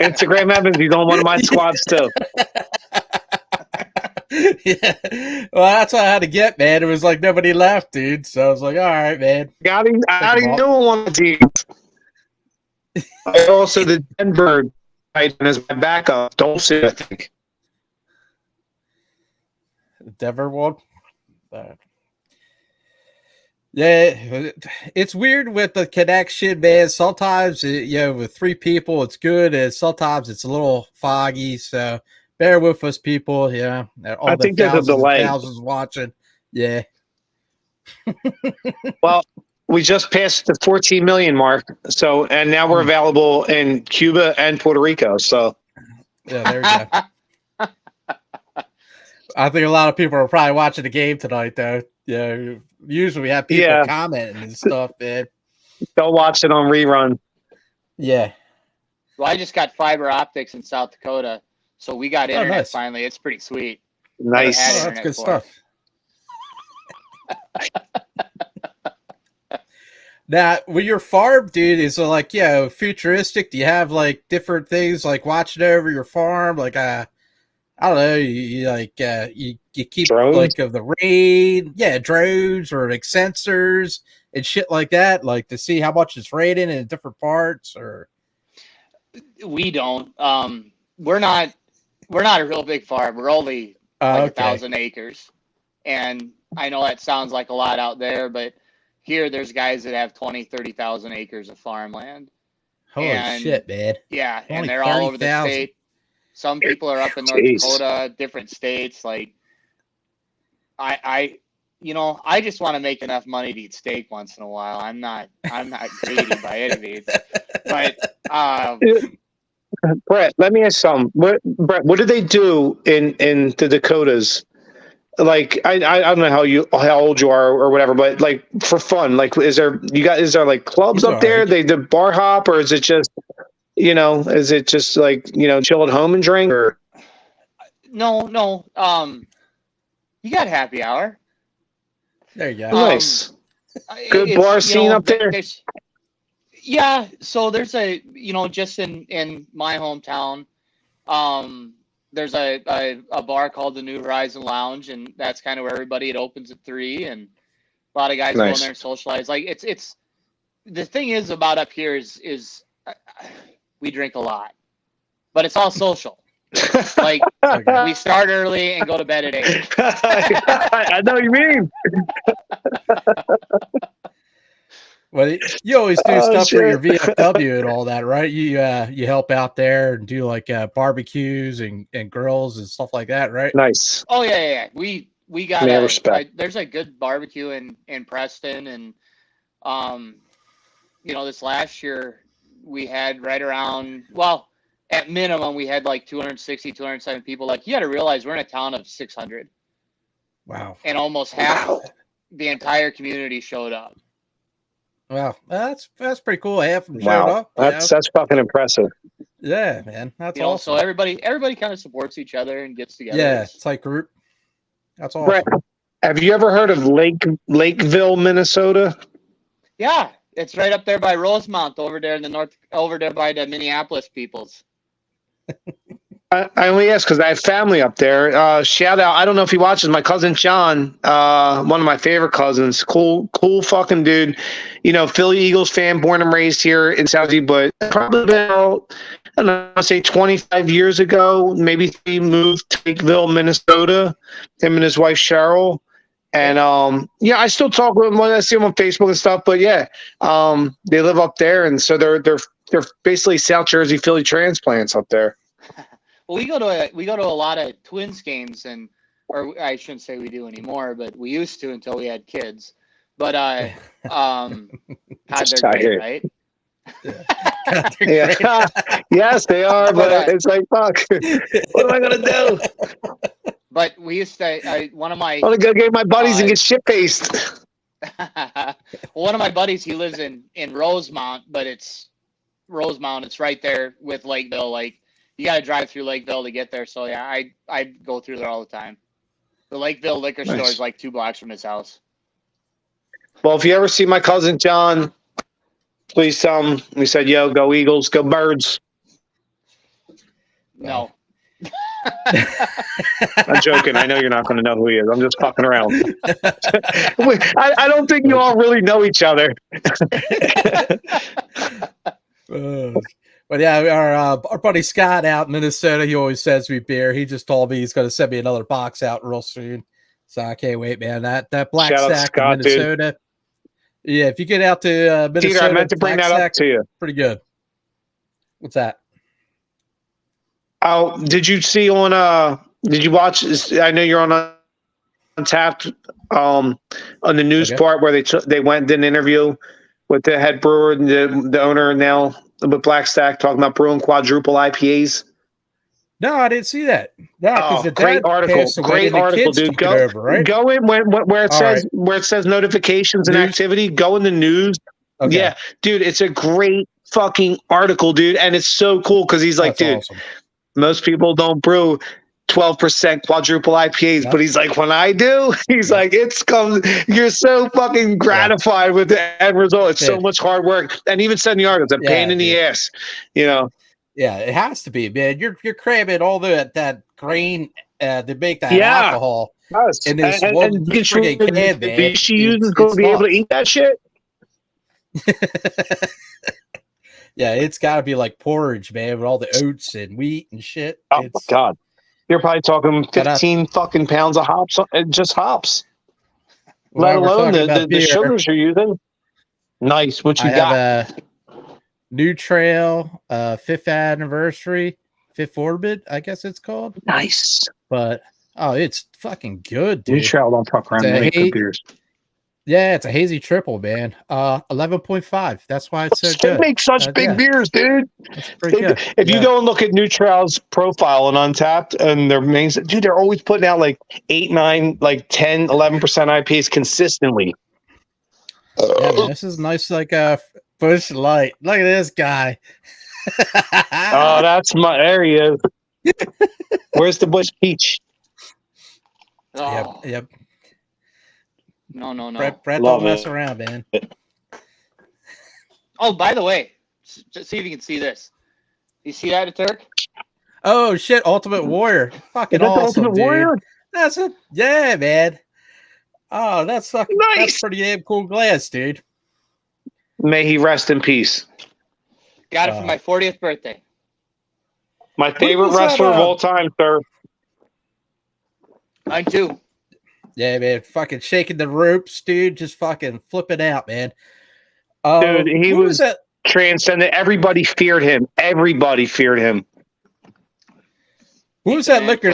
[SPEAKER 2] Instagram Evans, he's on one of my squads too.
[SPEAKER 1] Yeah. Well, that's what I had to get, man. It was like nobody left, dude. So I was like, all right, man.
[SPEAKER 2] Got him. I got him on one of the teams. I also the Denver Titan as my backup. Don't say I think.
[SPEAKER 1] Denver one. Yeah, it's weird with the connection, man. Sometimes, with 3 people, it's good, and sometimes it's a little foggy. So bear with us, people. Yeah,
[SPEAKER 2] I think there's a delay.
[SPEAKER 1] Thousands watching. Yeah,
[SPEAKER 2] Well, we just passed the 14 million mark. So, and now we're available in Cuba and Puerto Rico. So,
[SPEAKER 1] Yeah, there we go. I think a lot of people are probably watching the game tonight, though. Yeah, usually we have people commenting and stuff, man.
[SPEAKER 2] They'll watch it on rerun.
[SPEAKER 1] Yeah.
[SPEAKER 3] Well, I just got fiber optics in South Dakota, so we got internet finally. It's pretty sweet.
[SPEAKER 2] Nice.
[SPEAKER 1] That's good stuff. Now, with your farm, dude, is it like, futuristic? Do you have like different things like watching over your farm? Like, I don't know, you keep
[SPEAKER 2] drones?
[SPEAKER 1] like of the rain, drones or like sensors and shit like that, like to see how much it's raining in different parts. Or
[SPEAKER 3] we don't. We're not a real big farm. We're only like 1,000 acres, and I know that sounds like a lot out there, but here there's guys that have 20, 30,000 acres of farmland.
[SPEAKER 1] Holy shit, man!
[SPEAKER 3] Yeah, and they're all over the state. Some people are up in North Dakota, different states. Like, I just want to make enough money to eat steak once in a while. I'm not greedy by any means. But
[SPEAKER 2] Brett, let me ask something. What do they do in the Dakotas? Like, I don't know how old you are or whatever, but like for fun, like is there like clubs up there? They do bar hop, or is it just like, chill at home and drink? Or
[SPEAKER 3] no. You got happy hour.
[SPEAKER 1] There you go.
[SPEAKER 2] Nice. Good bar scene up there.
[SPEAKER 3] Yeah, so there's just in my hometown, there's a bar called the New Horizon Lounge, and that's kind of where it opens at 3, and a lot of guys go in there and socialize. Like, it's the thing is about up here is we drink a lot, but it's all social. Like, we start early and go to bed at 8.
[SPEAKER 2] I know what you mean.
[SPEAKER 1] Well, you always do stuff for your VFW and all that, right? You help out there and do like barbecues and grills and stuff like that, right?
[SPEAKER 2] Nice.
[SPEAKER 3] Oh yeah. We got there's a good barbecue in Preston, and this last year we had right around, well, at minimum we had like 260, 207 people. Like, you got to realize we're in a town of 600.
[SPEAKER 1] Wow.
[SPEAKER 3] And almost half the entire community showed up.
[SPEAKER 1] Wow, that's pretty cool. Half of them showed up.
[SPEAKER 2] That's fucking impressive.
[SPEAKER 1] Yeah, man, that's awesome.
[SPEAKER 3] So everybody kind of supports each other and gets together.
[SPEAKER 1] Yeah, it's like group. That's awesome.
[SPEAKER 2] Brett, have you ever heard of Lakeville, Minnesota?
[SPEAKER 3] Yeah, it's right up there by Rosemount, over there in the north, over there by the Minneapolis peoples.
[SPEAKER 2] I only ask because I have family up there. Shout out! I don't know if he watches. My cousin John, one of my favorite cousins, cool fucking dude. Philly Eagles fan, born and raised here in Saudi, but probably about, I don't know, say 25 years ago, maybe he moved to Lakeville, Minnesota. Him and his wife Cheryl, and I still talk with him when I see him on Facebook and stuff. But they live up there, and so they're basically South Jersey Philly transplants up there.
[SPEAKER 3] Well, we go to a lot of Twins games, or I shouldn't say we do anymore, but we used to until we had kids. But God, they're great, right?
[SPEAKER 2] Yeah. Yes, they are, but it's like, fuck. What am I gonna do?
[SPEAKER 3] But we used to. One of my.
[SPEAKER 2] I'm gonna go get my buddies and get shit faced.
[SPEAKER 3] Well, one of my buddies, he lives in Rosemount, but it's Rosemount. It's right there with Lakeville. Like, you got to drive through Lakeville to get there. So yeah, I go through there all the time. The Lakeville liquor store is like 2 blocks from his house.
[SPEAKER 2] Well, if you ever see my cousin John, please tell him we said, "Yo, go Eagles, go Birds."
[SPEAKER 3] No.
[SPEAKER 2] I'm joking. I know you're not going to know who he is. I'm just fucking around. I don't think you all really know each other.
[SPEAKER 1] But yeah, our buddy Scott out in Minnesota, he always sends me beer. He just told me he's going to send me another box out real soon. So I can't wait, man. That Black
[SPEAKER 2] Shout
[SPEAKER 1] Sack
[SPEAKER 2] Scott,
[SPEAKER 1] in Minnesota. Dude. Yeah, if you get out to Minnesota,
[SPEAKER 2] DeeTer, I meant to bring that up to you.
[SPEAKER 1] Pretty good. What's that?
[SPEAKER 2] Oh, did you see on did you watch, I know you're on Untapped on the news
[SPEAKER 1] Okay.
[SPEAKER 2] part where they went and did an interview with the head brewer and the owner now with Black Stack talking about brewing quadruple IPAs.
[SPEAKER 1] No, I didn't see that. No, because the
[SPEAKER 2] Great
[SPEAKER 1] dad
[SPEAKER 2] article.
[SPEAKER 1] passed away
[SPEAKER 2] Great
[SPEAKER 1] and the
[SPEAKER 2] article,
[SPEAKER 1] kids
[SPEAKER 2] dude.
[SPEAKER 1] took it over, right?
[SPEAKER 2] Go in where it
[SPEAKER 1] All
[SPEAKER 2] says
[SPEAKER 1] right.
[SPEAKER 2] where it says notifications and
[SPEAKER 1] News?
[SPEAKER 2] activity. Go in the news.
[SPEAKER 1] Okay.
[SPEAKER 2] Yeah, dude, it's a great fucking article, dude, and it's so cool because he's like,
[SPEAKER 1] That's
[SPEAKER 2] dude,
[SPEAKER 1] awesome.
[SPEAKER 2] most people don't brew 12% quadruple IPAs,
[SPEAKER 1] Yep.
[SPEAKER 2] but he's like, when I do, he's like, you're so fucking gratified with the end result. It's so
[SPEAKER 1] Dude.
[SPEAKER 2] much hard work. And even sending the articles, a pain in the ass, you know.
[SPEAKER 1] Yeah, it has to be, man. You're cramming all that grain to make that
[SPEAKER 2] Yeah.
[SPEAKER 1] alcohol.
[SPEAKER 2] Yes.
[SPEAKER 1] And this
[SPEAKER 2] and
[SPEAKER 1] one
[SPEAKER 2] get sure
[SPEAKER 1] friggin' can, man.
[SPEAKER 2] the she uses going to be able to eat that shit.
[SPEAKER 1] Yeah, it's got to be like porridge, man, with all the oats and wheat and shit.
[SPEAKER 2] Oh my god, you're probably talking 15 fucking pounds of hops, just hops. Let alone the sugars you're using. Nice. What you got?
[SPEAKER 1] Have a New Trail 5th anniversary, 5th Orbit, I guess it's called.
[SPEAKER 2] Nice.
[SPEAKER 1] But it's fucking good, dude.
[SPEAKER 2] New Trail don't fuck around and make good beers.
[SPEAKER 1] Yeah, it's a hazy triple, man. 11.5. That's why it's so good.
[SPEAKER 2] They make such big beers, dude.
[SPEAKER 1] Good.
[SPEAKER 2] If you go and look at New Trail's profile on Untapped and their main, dude, they're always putting out like 8, 9, like 10, 11% IPAs consistently.
[SPEAKER 1] Yeah, man, this is nice, like a Bush Light. Look at this guy.
[SPEAKER 2] Oh, there he is. Where's the Bush Peach?
[SPEAKER 3] Oh.
[SPEAKER 1] Yep.
[SPEAKER 3] No.
[SPEAKER 1] Brett don't mess around, man.
[SPEAKER 3] Oh, by the way, just see if you can see this. You see that, Turk?
[SPEAKER 1] Oh shit! Ultimate Warrior, fucking awesome,
[SPEAKER 2] Ultimate
[SPEAKER 1] dude.
[SPEAKER 2] Warrior?
[SPEAKER 1] That's it. Yeah, man. Oh, that's fucking
[SPEAKER 2] nice.
[SPEAKER 1] That's pretty damn cool glass, dude.
[SPEAKER 2] May he rest in peace.
[SPEAKER 3] Got it for my 40th birthday.
[SPEAKER 2] My favorite wrestler of all time, sir.
[SPEAKER 3] Mine too.
[SPEAKER 1] Yeah, man. Fucking shaking the ropes, dude. Just fucking flipping out, man.
[SPEAKER 2] Dude, he was transcendent. Everybody feared him.
[SPEAKER 1] Who was that liquor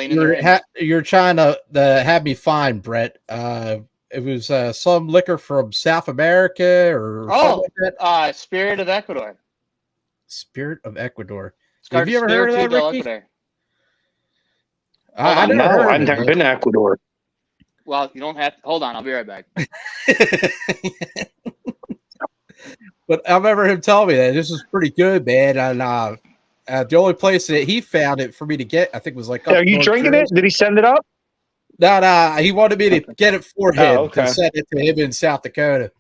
[SPEAKER 1] you're trying to have me find, Brett? It was some liquor from South America or something like that.
[SPEAKER 3] Spirit of Ecuador.
[SPEAKER 1] Spirit of Ecuador.
[SPEAKER 3] Have you ever heard of that, Ricky?
[SPEAKER 2] I've never been to Ecuador.
[SPEAKER 3] Well, you don't have to. Hold on, I'll be right back.
[SPEAKER 1] But I remember him telling me that this was pretty good, man. And the only place that he found it for me to get, I think, was like.
[SPEAKER 2] Are you drinking it? Did he send it up?
[SPEAKER 1] No. He wanted me to get it for him to send it to him in South Dakota.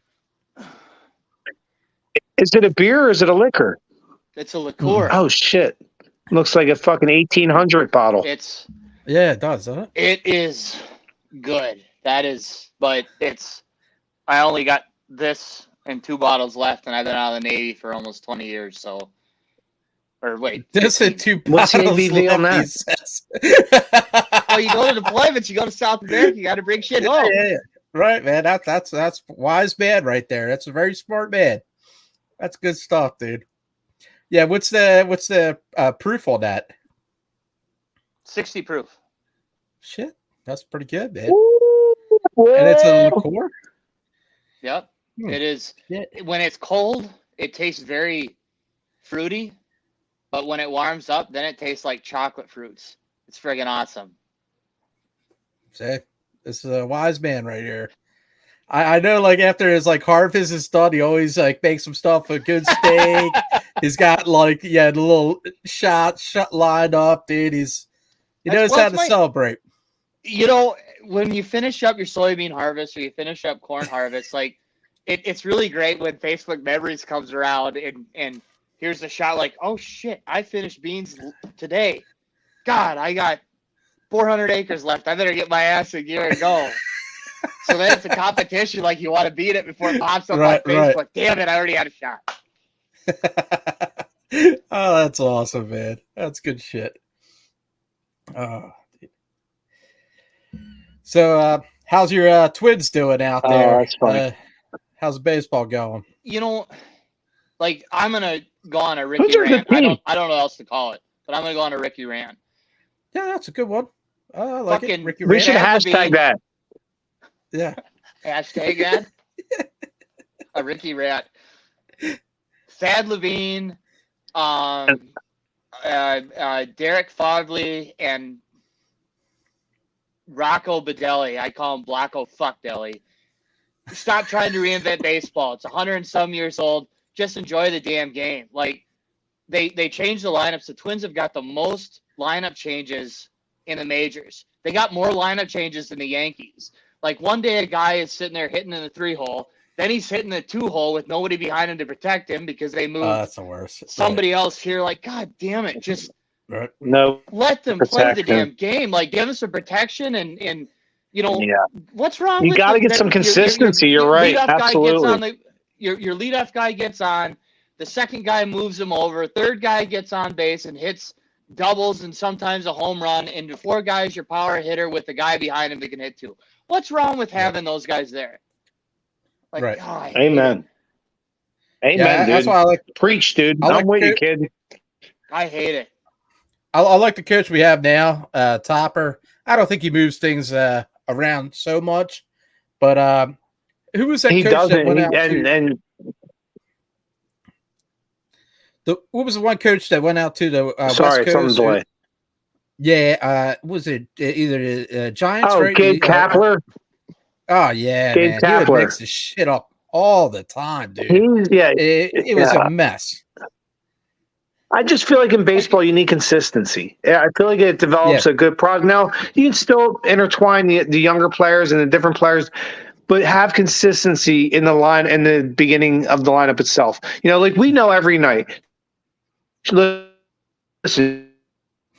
[SPEAKER 2] Is it a beer or is it a liquor?
[SPEAKER 3] It's a liqueur.
[SPEAKER 2] Oh shit! Looks like a fucking 1800 bottle.
[SPEAKER 1] Yeah, it does, doesn't it?
[SPEAKER 3] It is good. That is, but I only got this and 2 bottles left, and I've been out of the Navy for almost 20 years. So, or wait,
[SPEAKER 1] this is 2
[SPEAKER 2] What's the
[SPEAKER 1] bottles
[SPEAKER 2] ABV on
[SPEAKER 3] that? Well, you go to deployments, you go to South America, you got to bring shit home.
[SPEAKER 1] Yeah. Right, man. That's wise man right there. That's a very smart man. That's good stuff, dude. Yeah, what's the proof on that?
[SPEAKER 3] 60 proof.
[SPEAKER 1] Shit, that's pretty good, man. And it's a liqueur.
[SPEAKER 3] Yep, it is. When it's cold, it tastes very fruity, but when it warms up, then it tastes like chocolate fruits. It's friggin' awesome.
[SPEAKER 1] See, this is a wise man right here. I know, like, after his like harvest is done, he always like makes some stuff a good steak. He's got like the little shot lined up, dude. He knows how to celebrate.
[SPEAKER 3] You know, when you finish up your soybean harvest or you finish up corn harvest, like it's really great when Facebook Memories comes around and here's the shot like, oh shit, I finished beans today. God, I got 400 acres left. I better get my ass in gear and go. So then it's a competition, like you want to beat it before it pops up on Facebook. Right. Damn it, I already had a shot.
[SPEAKER 1] Oh, that's awesome, man. That's good shit. So, how's your Twins doing out there?
[SPEAKER 2] That's funny.
[SPEAKER 1] How's baseball going?
[SPEAKER 3] You know, like I'm gonna go on a Ricky rant. I don't know what else to call it, but I'm gonna go on a Ricky rant.
[SPEAKER 1] Yeah, that's a good one. I like it.
[SPEAKER 2] Ricky we should hashtag that.
[SPEAKER 1] Yeah.
[SPEAKER 3] Hashtag that. A Ricky Rat. Thad Levine, Derek Fodley, and Rocco Badelli. I call him Blocko Fuckdelli. Stop trying to reinvent baseball. It's 100 and some years old. Just enjoy the damn game. Like, they changed the lineups. The Twins have got the most lineup changes in the majors. They got more lineup changes than the Yankees. Like, one day a guy is sitting there hitting in the 3-hole. Then he's hitting the 2-hole with nobody behind him to protect him because they moved
[SPEAKER 1] that's the worst.
[SPEAKER 3] somebody else here. Like, God damn it. Just
[SPEAKER 2] No,
[SPEAKER 3] let them play the
[SPEAKER 2] protection.
[SPEAKER 3] damn game. Like, give them some protection and you know, what's wrong
[SPEAKER 2] You
[SPEAKER 3] with
[SPEAKER 2] got to get some consistency. You're right.
[SPEAKER 3] leadoff
[SPEAKER 2] Absolutely.
[SPEAKER 3] Guy gets on your leadoff guy gets on. The second guy moves him over. Third guy gets on base and hits doubles and sometimes a home run. And the 4 guys, your power hitter with the guy behind him that can hit 2. What's wrong with having those guys there? Like,
[SPEAKER 1] Right.
[SPEAKER 3] oh,
[SPEAKER 2] Amen. Amen, dude.
[SPEAKER 1] That's why I like
[SPEAKER 2] Preach, dude.
[SPEAKER 1] I like
[SPEAKER 2] I'm with you, kid.
[SPEAKER 3] I hate it.
[SPEAKER 1] I like the coach we have now, Topper. I don't think he moves things around so much, but who was that
[SPEAKER 2] He
[SPEAKER 1] coach
[SPEAKER 2] doesn't.
[SPEAKER 1] that went out
[SPEAKER 2] And
[SPEAKER 1] what was the one coach that went out to the
[SPEAKER 2] sorry,
[SPEAKER 1] West
[SPEAKER 2] something's
[SPEAKER 1] Coast?
[SPEAKER 2] delay.
[SPEAKER 1] Yeah, was it either the Giants?
[SPEAKER 2] Oh,
[SPEAKER 1] right?
[SPEAKER 2] Gabe Kapler.
[SPEAKER 1] Oh yeah,
[SPEAKER 2] Gabe
[SPEAKER 1] man. He would
[SPEAKER 2] Kapler.
[SPEAKER 1] mix the shit up all the time, dude. It was a mess.
[SPEAKER 2] I just feel like in baseball, you need consistency. I feel like it develops a good product. Now, you can still intertwine the younger players and the different players, but have consistency in the line and the beginning of the lineup itself. You know, like we know every night. Listen,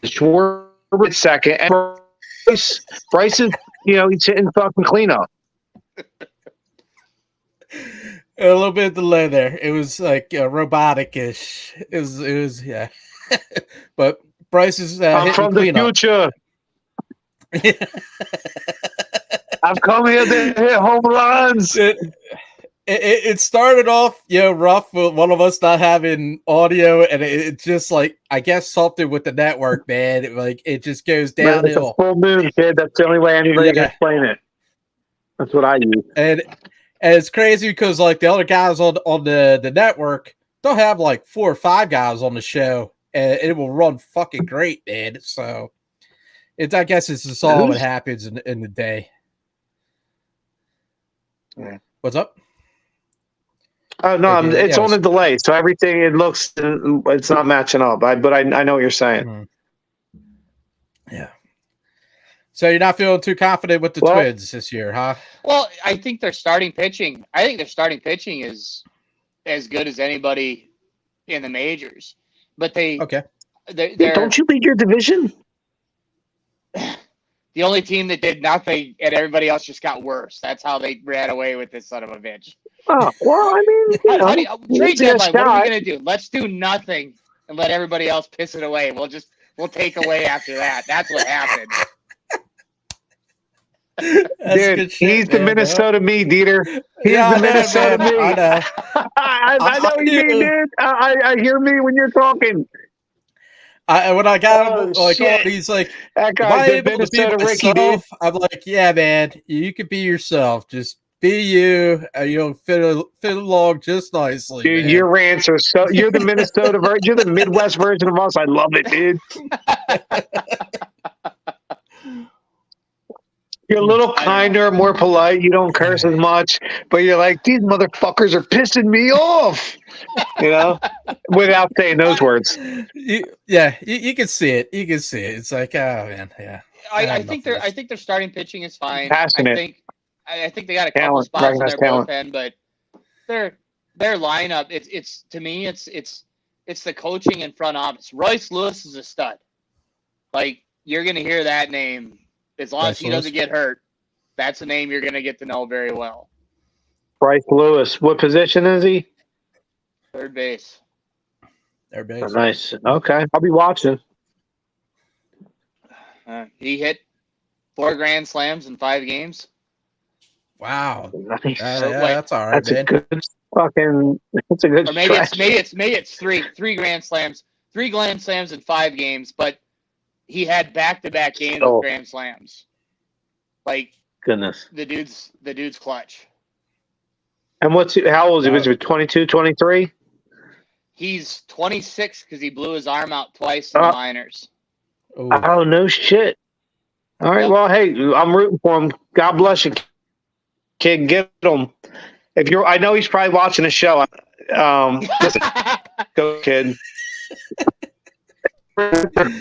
[SPEAKER 2] Schwarber second, and Bryce is, you know, he's hitting fucking cleanup.
[SPEAKER 1] A little bit of delay there. It was like robotic-ish. It was yeah. But Bryce is
[SPEAKER 2] I'm from the future. I've come here to hit home runs.
[SPEAKER 1] It started off, rough with one of us not having audio, and it just like, I guess something with the network, man. It just goes downhill.
[SPEAKER 2] It's a full moon, kid. That's the only way anybody can explain it. That's what I use.
[SPEAKER 1] And it's crazy because like the other guys on the network, they'll have like 4 or 5 guys on the show, and it will run fucking great, man. So I guess it's just all what happens in the day.
[SPEAKER 2] Yeah.
[SPEAKER 1] What's up?
[SPEAKER 2] Oh no, it's on a delay, so everything it's not matching up. But I know what you're saying.
[SPEAKER 1] Mm-hmm. Yeah. So you're not feeling too confident with the Twins this year, huh?
[SPEAKER 3] Well, I think their starting pitching. I think their starting pitching is as good as anybody in the majors. But they're
[SPEAKER 2] don't you lead your division?
[SPEAKER 3] The only team that did nothing and everybody else just got worse. That's how they ran away with this son of a bitch.
[SPEAKER 2] Oh well, I mean,
[SPEAKER 3] trade deadline. What are we gonna do? Let's do nothing and let everybody else piss it away. We'll take away after that. That's what happened.
[SPEAKER 2] Dude, he's the Minnesota me, DeeTer. He's the Minnesota me.
[SPEAKER 1] I know.
[SPEAKER 2] I know you mean, dude. I hear me when you're talking.
[SPEAKER 1] When I got him, he's like,
[SPEAKER 2] that guy's the Minnesota Ricky, dude.
[SPEAKER 1] I'm like, yeah, man, you could be yourself. Just be you. You'll fit along just nicely.
[SPEAKER 2] Dude,
[SPEAKER 1] man.
[SPEAKER 2] your rants are so. You're the Minnesota version. You're the Midwest version of us. I love it, dude. You're a little kinder, more polite. You don't curse as much, but you're like, these motherfuckers are pissing me off. You know, without saying those words.
[SPEAKER 1] You can see it. You can see it. It's like, oh man, yeah.
[SPEAKER 3] I think their starting pitching is fine.
[SPEAKER 2] Passionate.
[SPEAKER 3] I think they got a couple spots in their bullpen, but their lineup. It's to me, it's the coaching in front office. Royce Lewis is a stud. Like, you're gonna hear that name. As long as he doesn't get hurt, that's a name you're going to get to know very well.
[SPEAKER 2] Bryce Lewis. What position is he?
[SPEAKER 3] Third base.
[SPEAKER 2] Oh, nice. Okay. I'll be watching.
[SPEAKER 3] He hit 4 grand slams in 5 games.
[SPEAKER 1] Wow.
[SPEAKER 2] Nice.
[SPEAKER 1] That's all right,
[SPEAKER 2] that's
[SPEAKER 1] man.
[SPEAKER 2] That's a good
[SPEAKER 3] Or maybe
[SPEAKER 2] stretch.
[SPEAKER 3] it's 3 grand slams. 3 grand slams in 5 games, but he had back-to-back games with grand slams. Like,
[SPEAKER 2] Goodness.
[SPEAKER 3] The dude's clutch.
[SPEAKER 2] And how old is he? Was he 22, 23?
[SPEAKER 3] He's 26 because he blew his arm out twice in the minors.
[SPEAKER 2] Oh, no shit. All right, well, hey, I'm rooting for him. God bless you, kid. Get him. I know he's probably watching the show. Listen, go, kid.
[SPEAKER 3] But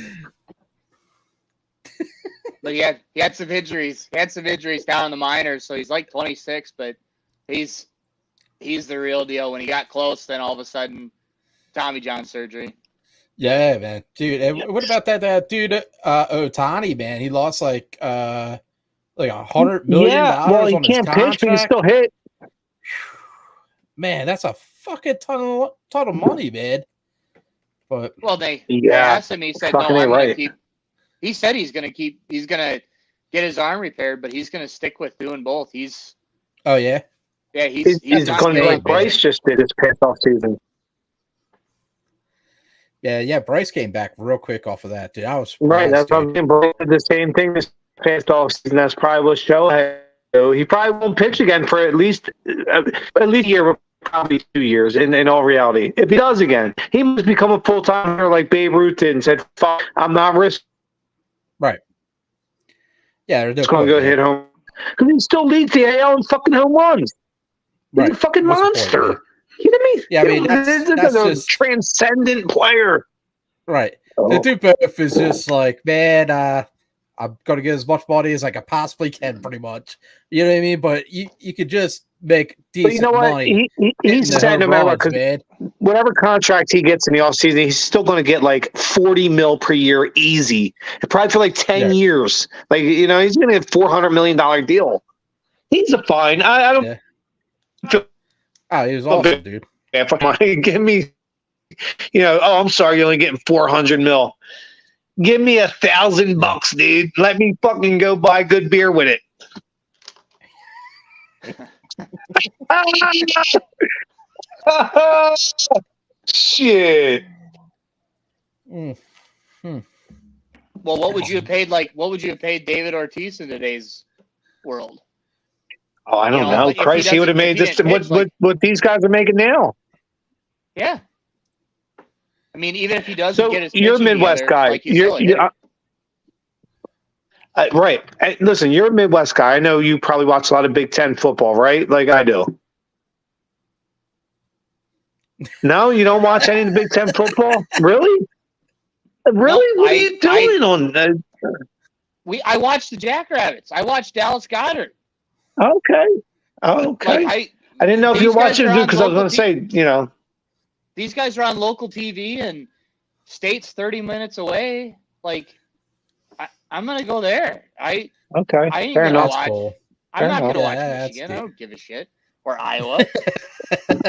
[SPEAKER 3] he had some injuries. He had some injuries down in the minors, so he's like 26, but he's the real deal. When he got close, then all of a sudden, Tommy John surgery.
[SPEAKER 1] Yeah, man, dude. And what about that dude, Otani? Man, he lost like $100 million.
[SPEAKER 2] Yeah, well, he
[SPEAKER 1] on
[SPEAKER 2] can't
[SPEAKER 1] his
[SPEAKER 2] pitch,
[SPEAKER 1] contract.
[SPEAKER 2] but he can still hit.
[SPEAKER 1] Man, that's a fucking ton of money, man. But
[SPEAKER 3] they asked him. He said, "No, I'm gonna keep." He said he's gonna get his arm repaired, but he's gonna stick with doing both. He's
[SPEAKER 2] going to be like Bryce just did this past off season.
[SPEAKER 1] Yeah, Bryce came back real quick off of that, dude. I was
[SPEAKER 2] right. That's what I'm saying. Bryce did the same thing this past off season. That's probably what Shohei. He probably won't pitch again for at least a year, probably 2 years. In all reality, if he does again, he must become a full timer like Babe Ruth did and said, "Fuck, I'm not risking."
[SPEAKER 1] Right. Yeah, they're
[SPEAKER 2] just going to go hit home because he still leads the AL in fucking home runs. He's a fucking monster. You know what I mean?
[SPEAKER 1] Yeah, I mean that's
[SPEAKER 2] a
[SPEAKER 1] just
[SPEAKER 2] transcendent player.
[SPEAKER 1] Right. The dude both is just like, man, I'm going to get as much money as I can possibly can, pretty much. You know what I mean? But you could just make decent money.
[SPEAKER 2] He's said no matter what, because whatever contract he gets in the offseason, he's still going to get like $40 million per year easy. Probably for like 10 years. Like, he's going to get a $400 million deal. He's a fine. I don't feel.
[SPEAKER 1] Oh, he was awesome, dude.
[SPEAKER 2] Yeah, fuck money. Give me, I'm sorry, you're only getting $400 million. Give me $1,000, dude. Let me fucking go buy good beer with it. Shit.
[SPEAKER 3] Well, what would you have paid? What would you have paid David Ortiz in today's world?
[SPEAKER 2] Oh, I don't know. Christ, he would have made this. What these guys are making now?
[SPEAKER 3] Yeah. I mean, even if he doesn't get his
[SPEAKER 2] you're a Midwest guy. Right. Listen, you're a Midwest guy. I know you probably watch a lot of Big Ten football, right? Like I do. No, you don't watch any of the Big Ten football? Really? Really? What are you doing
[SPEAKER 3] I watched the Jackrabbits. I watched Dallas Goedert.
[SPEAKER 2] Okay. I didn't know if you were watching it because I was going to say,
[SPEAKER 3] These guys are on local TV and state's 30 minutes away. Like, I'm going to go there. I ain't going to watch.
[SPEAKER 1] Cool.
[SPEAKER 3] I'm not going to watch Michigan. I don't give a shit. Or Iowa.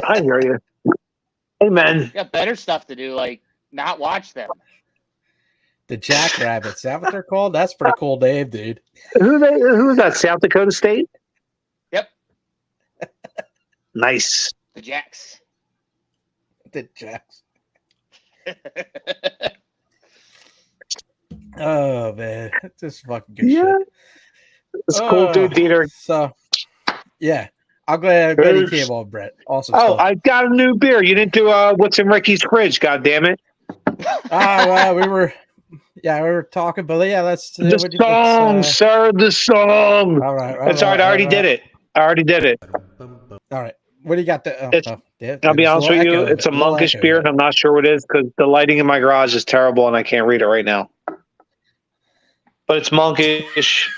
[SPEAKER 2] I hear you. Amen.
[SPEAKER 3] Got better stuff to do, like not watch them.
[SPEAKER 1] The Jackrabbits. Is that what they're called? That's pretty cool name, dude.
[SPEAKER 2] Who is that? South Dakota State?
[SPEAKER 3] Yep.
[SPEAKER 2] Nice.
[SPEAKER 3] The Jacks.
[SPEAKER 1] The Jacks. Oh man, this is fucking good shit.
[SPEAKER 2] It's cool, dude, DeeTer.
[SPEAKER 1] So, yeah, I'm glad you came on, Brett. Awesome.
[SPEAKER 2] Oh, I got a new beer. You didn't do what's in Ricky's fridge? God damn it!
[SPEAKER 1] Well, we were talking, but yeah, let's
[SPEAKER 2] the song, sir. The song.
[SPEAKER 1] All right.
[SPEAKER 2] That's all right. I already did it.
[SPEAKER 1] All right. What do you got?
[SPEAKER 2] I'll be honest with you. It's a monkish beer, and I'm not sure what it is because the lighting in my garage is terrible, and I can't read it right now. But it's monkish.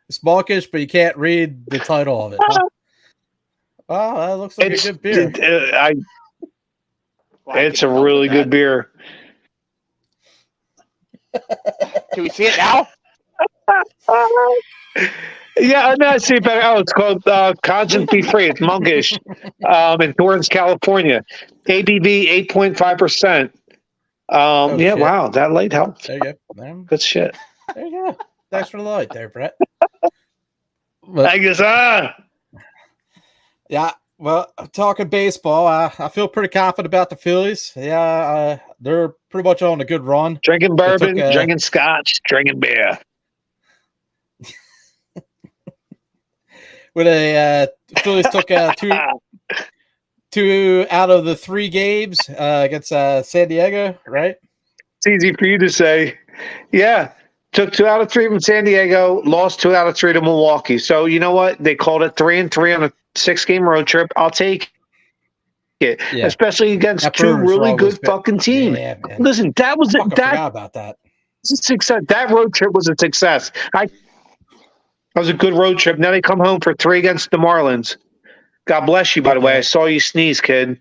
[SPEAKER 1] It's monkish, but you can't read the title of it. Huh? Oh, that looks like a good beer.
[SPEAKER 2] It's a really good beer.
[SPEAKER 3] Can we see it now?
[SPEAKER 2] Yeah, no, I see it better. Oh, it's called Conscience Be Free. It's monkish in Torrance, California. ABV 8.5%. Yeah, wow, that light helped.
[SPEAKER 1] There you go. Man.
[SPEAKER 2] Good shit.
[SPEAKER 1] There you go. Thanks for the light there, Brett.
[SPEAKER 2] I guess,
[SPEAKER 1] Yeah, well, talking baseball, I feel pretty confident about the Phillies. Yeah, they're pretty much on a good run.
[SPEAKER 2] Drinking bourbon, drinking scotch, drinking beer.
[SPEAKER 1] when a Phillies took two out of the 3 games against San Diego, right?
[SPEAKER 2] It's easy for you to say. Yeah. Took 2 out of 3 from San Diego, lost 2 out of 3 to Milwaukee. So you know what? They called it 3-3 on a 6-game road trip. I'll take it, especially against
[SPEAKER 1] That
[SPEAKER 2] 2
[SPEAKER 1] Brewers
[SPEAKER 2] really
[SPEAKER 1] run
[SPEAKER 2] good
[SPEAKER 1] was
[SPEAKER 2] fucking teams.
[SPEAKER 1] Yeah, man.
[SPEAKER 2] Listen, that was
[SPEAKER 1] I forgot about that.
[SPEAKER 2] success. That road trip was a success. That was a good road trip. Now they come home for 3 against the Marlins. God bless you, by the way. I saw you sneeze, kid.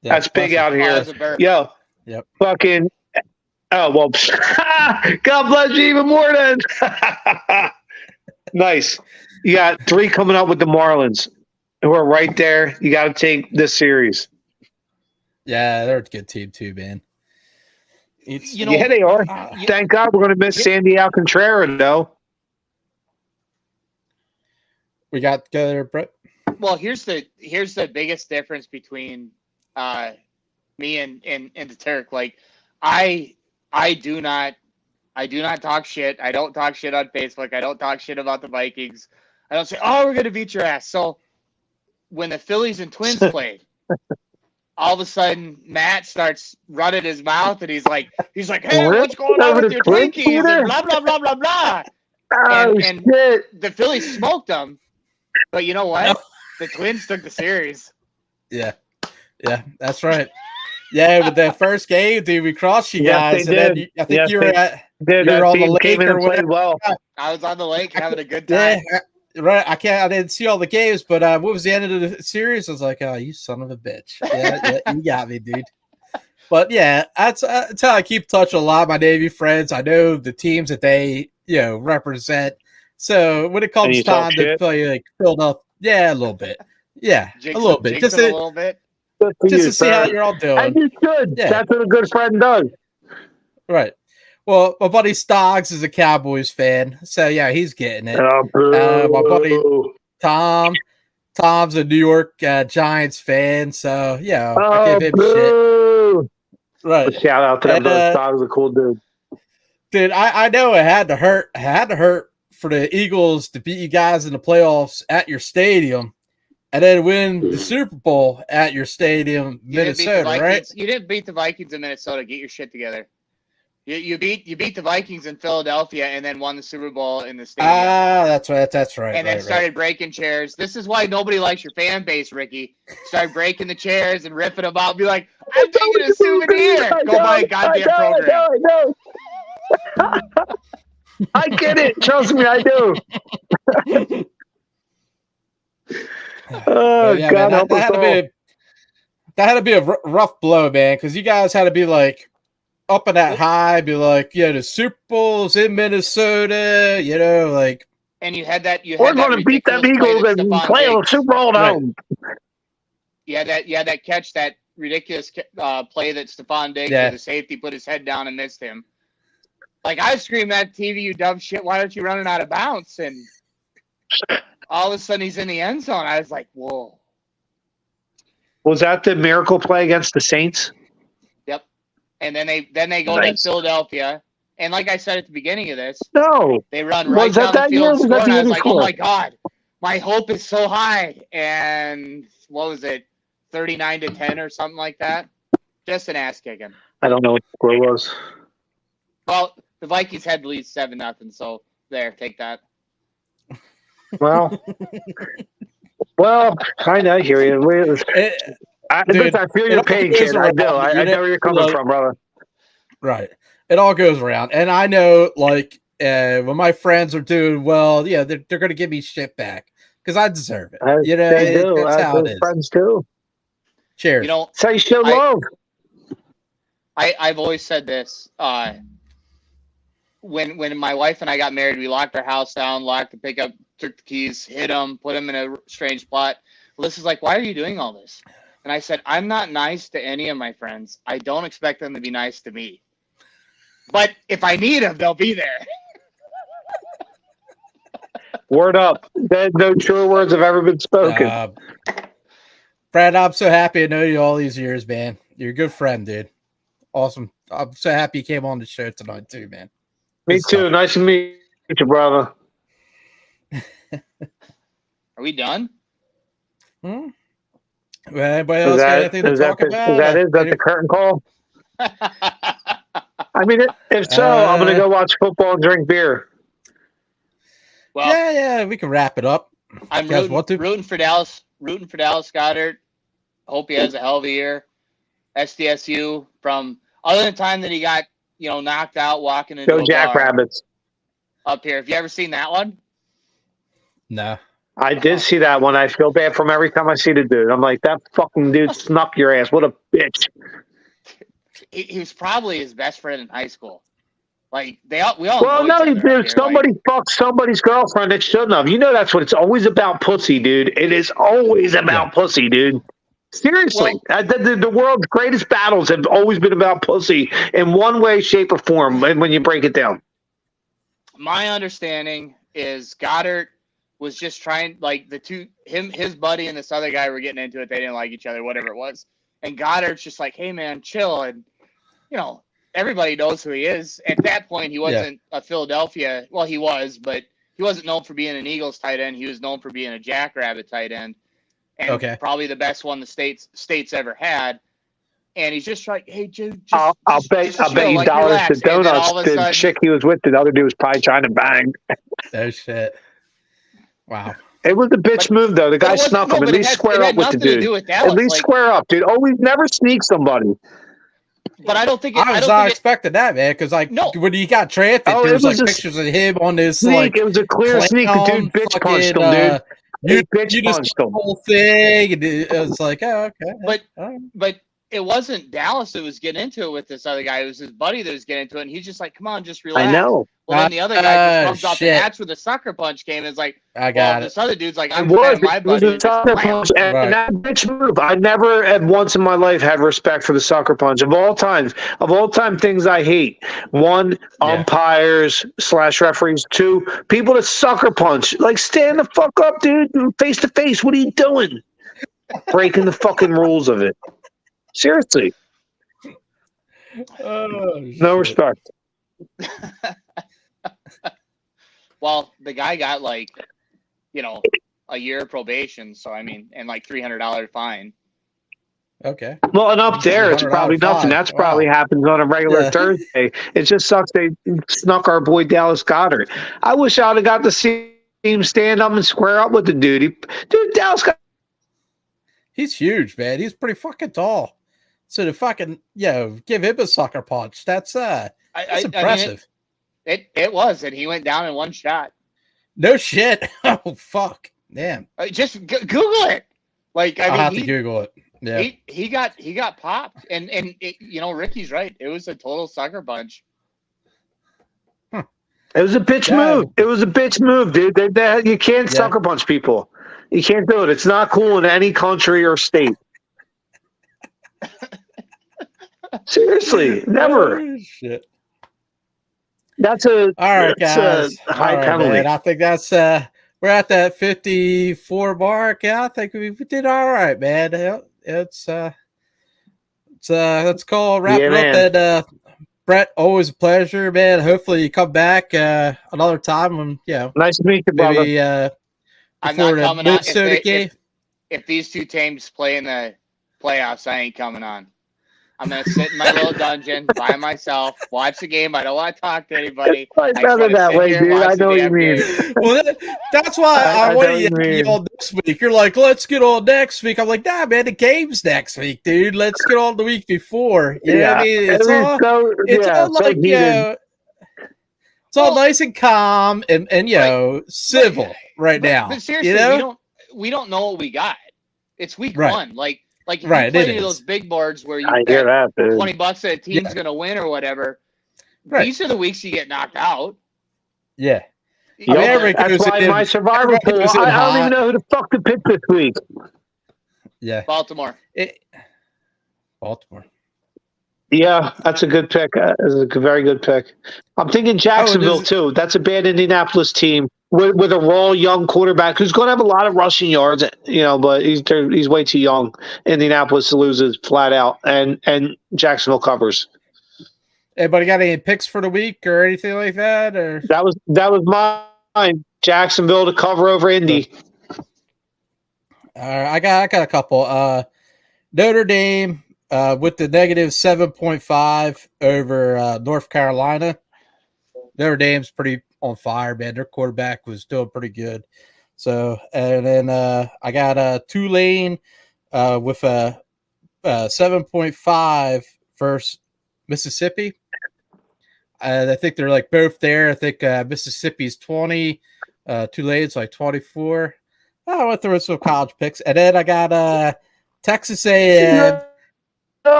[SPEAKER 1] Yeah,
[SPEAKER 2] that's big out here.
[SPEAKER 3] that's a burp.
[SPEAKER 2] Yo,
[SPEAKER 1] Yep.
[SPEAKER 2] fucking. Oh, well, God bless you even more then. Nice. You got 3 coming up with the Marlins, who are right there. You got to take this series.
[SPEAKER 1] Yeah, they're a good team too, man.
[SPEAKER 2] Yeah, they are. Thank God we're going to miss Sandy Alcantara, though.
[SPEAKER 1] We got together, Brett.
[SPEAKER 3] Well, here's the biggest difference between me and the Turk. Like, I do not talk shit. I don't talk shit on Facebook. I don't talk shit about the Vikings. I don't say, "Oh, we're gonna beat your ass." So when the Phillies and Twins played, all of a sudden Matt starts running his mouth and he's like, "Hey, what's going on with your Twinkies?" And blah blah blah blah blah. And the Phillies smoked them. But you know what? The Twins took the series.
[SPEAKER 1] Yeah, that's right. Yeah, with that first game, dude, we crossed you guys, and then I think you were on the lake or whatever.
[SPEAKER 2] Well.
[SPEAKER 3] I was on the lake having a good time.
[SPEAKER 1] Yeah, right. I didn't see all the games, but what was the end of the series? I was like, "Oh, you son of a bitch! Yeah, you got me, dude." But yeah, that's how I keep touch with a lot of my Navy friends. I know the teams that they represent. So when it comes time to play like Philadelphia, yeah, a little bit, a little bit, just
[SPEAKER 3] a little bit.
[SPEAKER 1] Just to see how you're all doing.
[SPEAKER 2] And you should. Yeah. That's what a good friend does.
[SPEAKER 1] Right. Well, my buddy Stoggs is a Cowboys fan, so yeah, he's getting it. My buddy Tom's a New York Giants fan, so yeah, I give him shit. Right.
[SPEAKER 2] Shout out to that brother. Stoggs is a cool dude.
[SPEAKER 1] Dude, I know it had to hurt. It had to hurt for the Eagles to beat you guys in the playoffs at your stadium. And then win the Super Bowl at your stadium, Minnesota, right?
[SPEAKER 3] You didn't beat the Vikings in Minnesota. Get your shit together. You beat the Vikings in Philadelphia and then won the Super Bowl in the stadium.
[SPEAKER 1] That's right. That's right.
[SPEAKER 3] And then started breaking chairs. This is why nobody likes your fan base, Ricky. Start breaking the chairs and ripping them out. Be like, I'm taking a souvenir. Go buy a goddamn program.
[SPEAKER 2] I know. I get it. Trust me, I do. Oh,
[SPEAKER 1] yeah,
[SPEAKER 2] God,
[SPEAKER 1] man, that had to be a rough blow, man, because you guys had to be like up in that high, be like, the Super Bowl's in Minnesota, like.
[SPEAKER 3] And you had that.
[SPEAKER 2] We're going to beat them Eagles and play a Super Bowl now.
[SPEAKER 3] Yeah, that catch, that ridiculous play that Stephon Diggs, the safety, put his head down and missed him. Like, I screamed at TV, "You dumb shit! Why aren't you running out of bounds?" And all of a sudden, he's in the end zone. I was like, "Whoa!"
[SPEAKER 2] Was that the miracle play against the Saints?
[SPEAKER 3] Yep. And then they go to Philadelphia, and like I said at the beginning of this, they run right down the field and score. And I was like, "Oh my God, my hope is so high!" And what was it, 39-10 or something like that? Just an ass kicking.
[SPEAKER 2] I don't know what the score was.
[SPEAKER 3] Well, the Vikings had to lead 7-0, so there, take that.
[SPEAKER 2] Well, kind of hear you. I feel your pain, kid. I do. I know where you're coming from, brother.
[SPEAKER 1] Right. It all goes around. And I know, like, when my friends are doing well, they're going to give me shit back because I deserve it.
[SPEAKER 2] They do.
[SPEAKER 1] That's how it is.
[SPEAKER 2] Friends do.
[SPEAKER 1] Cheers.
[SPEAKER 2] That's how you show love.
[SPEAKER 3] I've always said this. When my wife and I got married, we locked our house down, took the keys, hid them, put them in a strange spot. Alyssa's like, "Why are you doing all this?" And I said, "I'm not nice to any of my friends. I don't expect them to be nice to me. But if I need them, they'll be there."
[SPEAKER 2] Word up. No truer words have ever been spoken.
[SPEAKER 1] Brad, I'm so happy to know you all these years, man. You're a good friend, dude. Awesome. I'm so happy you came on the show tonight, too, man.
[SPEAKER 2] Me too. Nice to meet you, brother.
[SPEAKER 3] Are Are we done?
[SPEAKER 1] Well, anybody else got anything to talk about?
[SPEAKER 2] Is that the curtain call? I mean, if so, I'm going to go watch football and drink beer.
[SPEAKER 3] Well,
[SPEAKER 1] yeah, we can wrap it up.
[SPEAKER 3] I'm rooting for Dallas. Rooting for Dallas Goedert. Hope he has a hell of a year. SDSU from other than the time that he got knocked out walking into
[SPEAKER 2] Go Jackrabbits
[SPEAKER 3] up here. Have you ever seen that one?
[SPEAKER 1] No.
[SPEAKER 2] I did see that one. I feel bad from every time I see the dude. I'm like, that fucking dude snuck your ass. What a bitch.
[SPEAKER 3] He was probably his best friend in high school. Like we all.
[SPEAKER 2] Well, no, dude. Somebody fucked somebody's girlfriend that shouldn't have. You know that's what it's always about, pussy, dude. It is always about pussy, dude. Seriously, the world's greatest battles have always been about pussy in one way, shape, or form. When you break it down,
[SPEAKER 3] my understanding is Goddard was just trying, like his buddy and this other guy were getting into it. They didn't like each other, whatever it was. And Goddard's just like, hey man, chill. And everybody knows who he is. At that point, he wasn't a Philadelphia. Well, he was, but he wasn't known for being an Eagles tight end. He was known for being a Jackrabbit tight end. And probably the best one the state's ever had. And he's just like, hey, dude,
[SPEAKER 2] I'll bet you dollars to donuts. The chick he was with, the other dude was probably trying to bang.
[SPEAKER 1] Oh shit! Wow.
[SPEAKER 2] It was a bitch move though. The guy snuck him. At least square up with the dude. At least square up, dude. Always never sneak somebody.
[SPEAKER 3] But I don't think
[SPEAKER 1] I was not expecting that, man. Because when he got drafted, there was pictures of him on this
[SPEAKER 2] sneak. It was a clear sneak. The dude bitch punched him, dude.
[SPEAKER 1] You just the whole thing, and it was like, oh, okay.
[SPEAKER 3] But it wasn't Dallas that was getting into it with this other guy. It was his buddy that was getting into it, and he's just like, come on, just relax.
[SPEAKER 2] I know.
[SPEAKER 3] Well, then the other guy just comes off the match with a sucker punch came. And it's like, this other dude's like, I'm my buddy.
[SPEAKER 2] It was a sucker punch, and that bitch move. I never at once in my life had respect for the sucker punch. Of all time things I hate. One, umpires / referees. Two, people that sucker punch. Like, stand the fuck up, dude. Face to face. What are you doing? Breaking the fucking rules of it. Seriously. No respect.
[SPEAKER 3] Well, the guy got a year of probation. So, I mean, and $300 fine.
[SPEAKER 1] Okay.
[SPEAKER 2] Well, and up there, it's probably nothing. That's probably happens on a regular Thursday. It just sucks they snuck our boy Dallas Goedert. I wish I would have got to see him stand up and square up with the dude. Dallas Goedert.
[SPEAKER 1] He's huge, man. He's pretty fucking tall. So to fucking give him a sucker punch, that's impressive.
[SPEAKER 3] I mean, it was, and he went down in one shot.
[SPEAKER 1] No shit. Oh fuck, damn.
[SPEAKER 3] Just Google it.
[SPEAKER 1] I'll have to Google it. Yeah,
[SPEAKER 3] he got popped, and Ricky's right. It was a total sucker punch.
[SPEAKER 2] Huh. It was a bitch move. It was a bitch move, dude. You can't sucker punch people. You can't do it. It's not cool in any country or state. Seriously, never.
[SPEAKER 1] Oh, shit.
[SPEAKER 2] That's
[SPEAKER 1] all right, guys.
[SPEAKER 2] A high penalty.
[SPEAKER 1] Man. I think that's we're at that 54 mark. Yeah, I think we did all right, man. Let's call wrap it up. And Brett, always a pleasure, man. Hopefully you come back another time. And
[SPEAKER 2] nice to meet you, brother.
[SPEAKER 3] Maybe, I'm not coming on. If these two teams play in the playoffs, I ain't coming on. I'm going to sit in my little dungeon by myself, watch the game. I don't want to talk to anybody.
[SPEAKER 2] I'd rather that way, dude. I know what you mean.
[SPEAKER 1] Well, that's why I want to get on this week. You're like, let's get on next week. I'm like, nah, man, the game's next week, dude. Let's get on the week before. You know what I mean? It's all nice and calm and civil right now.
[SPEAKER 3] But seriously, we don't know what we got. It's week one. Like if you play those big boards where you
[SPEAKER 2] hear that, dude.
[SPEAKER 3] $20 that a team's going to win or whatever, these are the weeks you get knocked out.
[SPEAKER 1] Yeah.
[SPEAKER 2] That's why my survivor pool, I don't even know who the fuck to pick this week.
[SPEAKER 1] Yeah.
[SPEAKER 3] Baltimore.
[SPEAKER 1] Baltimore.
[SPEAKER 2] Yeah, that's a good pick. That's a very good pick. I'm thinking Jacksonville, too. That's a bad Indianapolis team. With a raw young quarterback who's going to have a lot of rushing yards, but he's way too young. Indianapolis loses flat out, and Jacksonville covers.
[SPEAKER 1] Anybody got any picks for the week or anything like that? Or
[SPEAKER 2] that was mine. Jacksonville to cover over Indy.
[SPEAKER 1] All right, I got a couple. Notre Dame with the negative 7.5 over North Carolina. Notre Dame's pretty on fire, man. Their quarterback was still pretty good. So, and then I got Tulane with a 7.5 versus Mississippi. I think they're like both there. I think Mississippi's 20, Tulane's like 24. I went through some college picks, and then I got Texas A&M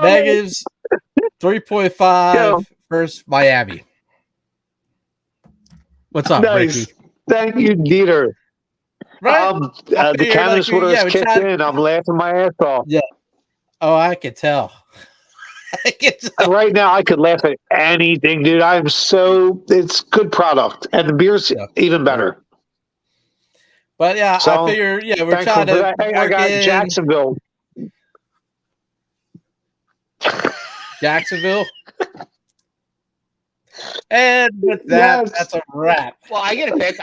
[SPEAKER 1] negatives 3.5 versus Miami. What's up,
[SPEAKER 4] Nice.
[SPEAKER 1] Ricky?
[SPEAKER 4] Thank you, DeeTer.
[SPEAKER 1] Right?
[SPEAKER 4] The chemist would have kicked in. I'm laughing my ass off.
[SPEAKER 1] Yeah. Oh, I could tell. I could tell.
[SPEAKER 4] Right now, I could laugh at anything, dude. It's good product, and the beer's even better.
[SPEAKER 1] But yeah,
[SPEAKER 4] So,
[SPEAKER 1] I figure, we're trying to.
[SPEAKER 4] Hey, I got Jacksonville.
[SPEAKER 1] Jacksonville. And with that, that's a wrap.
[SPEAKER 3] Well, I get a pick.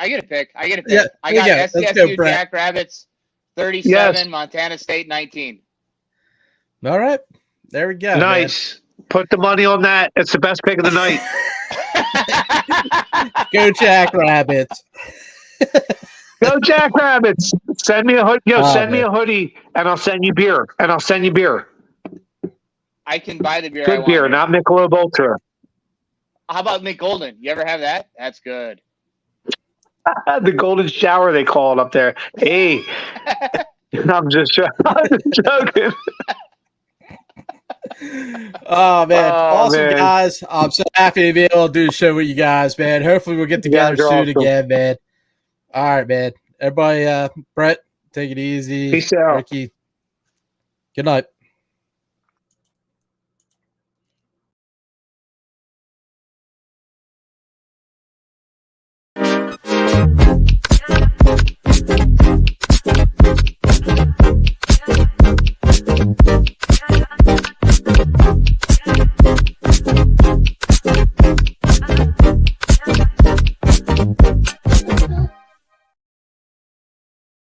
[SPEAKER 1] Yeah,
[SPEAKER 3] I got SDSU Jackrabbits 37,
[SPEAKER 4] Yes.
[SPEAKER 3] Montana State 19.
[SPEAKER 1] All right. There we go.
[SPEAKER 4] Nice. Man. Put the money on that. It's the best pick of the night.
[SPEAKER 1] Go Jackrabbits.
[SPEAKER 4] Go Jackrabbits. Send me a hoodie. Send me a hoodie, and I'll send you beer.
[SPEAKER 3] I can buy the beer.
[SPEAKER 4] Good beer, not Michelob Ultra.
[SPEAKER 3] How about Mick Golden? You ever have that? That's good.
[SPEAKER 4] The golden shower, they call it up there. Hey, I'm just joking.
[SPEAKER 1] Oh, man. Awesome,
[SPEAKER 4] man.
[SPEAKER 1] guys. I'm so happy to be able to do the show with you guys, man. Hopefully we'll get together soon again, man. All right, man. Everybody, Brett, take it easy.
[SPEAKER 4] Peace out.
[SPEAKER 1] Ricky, good night.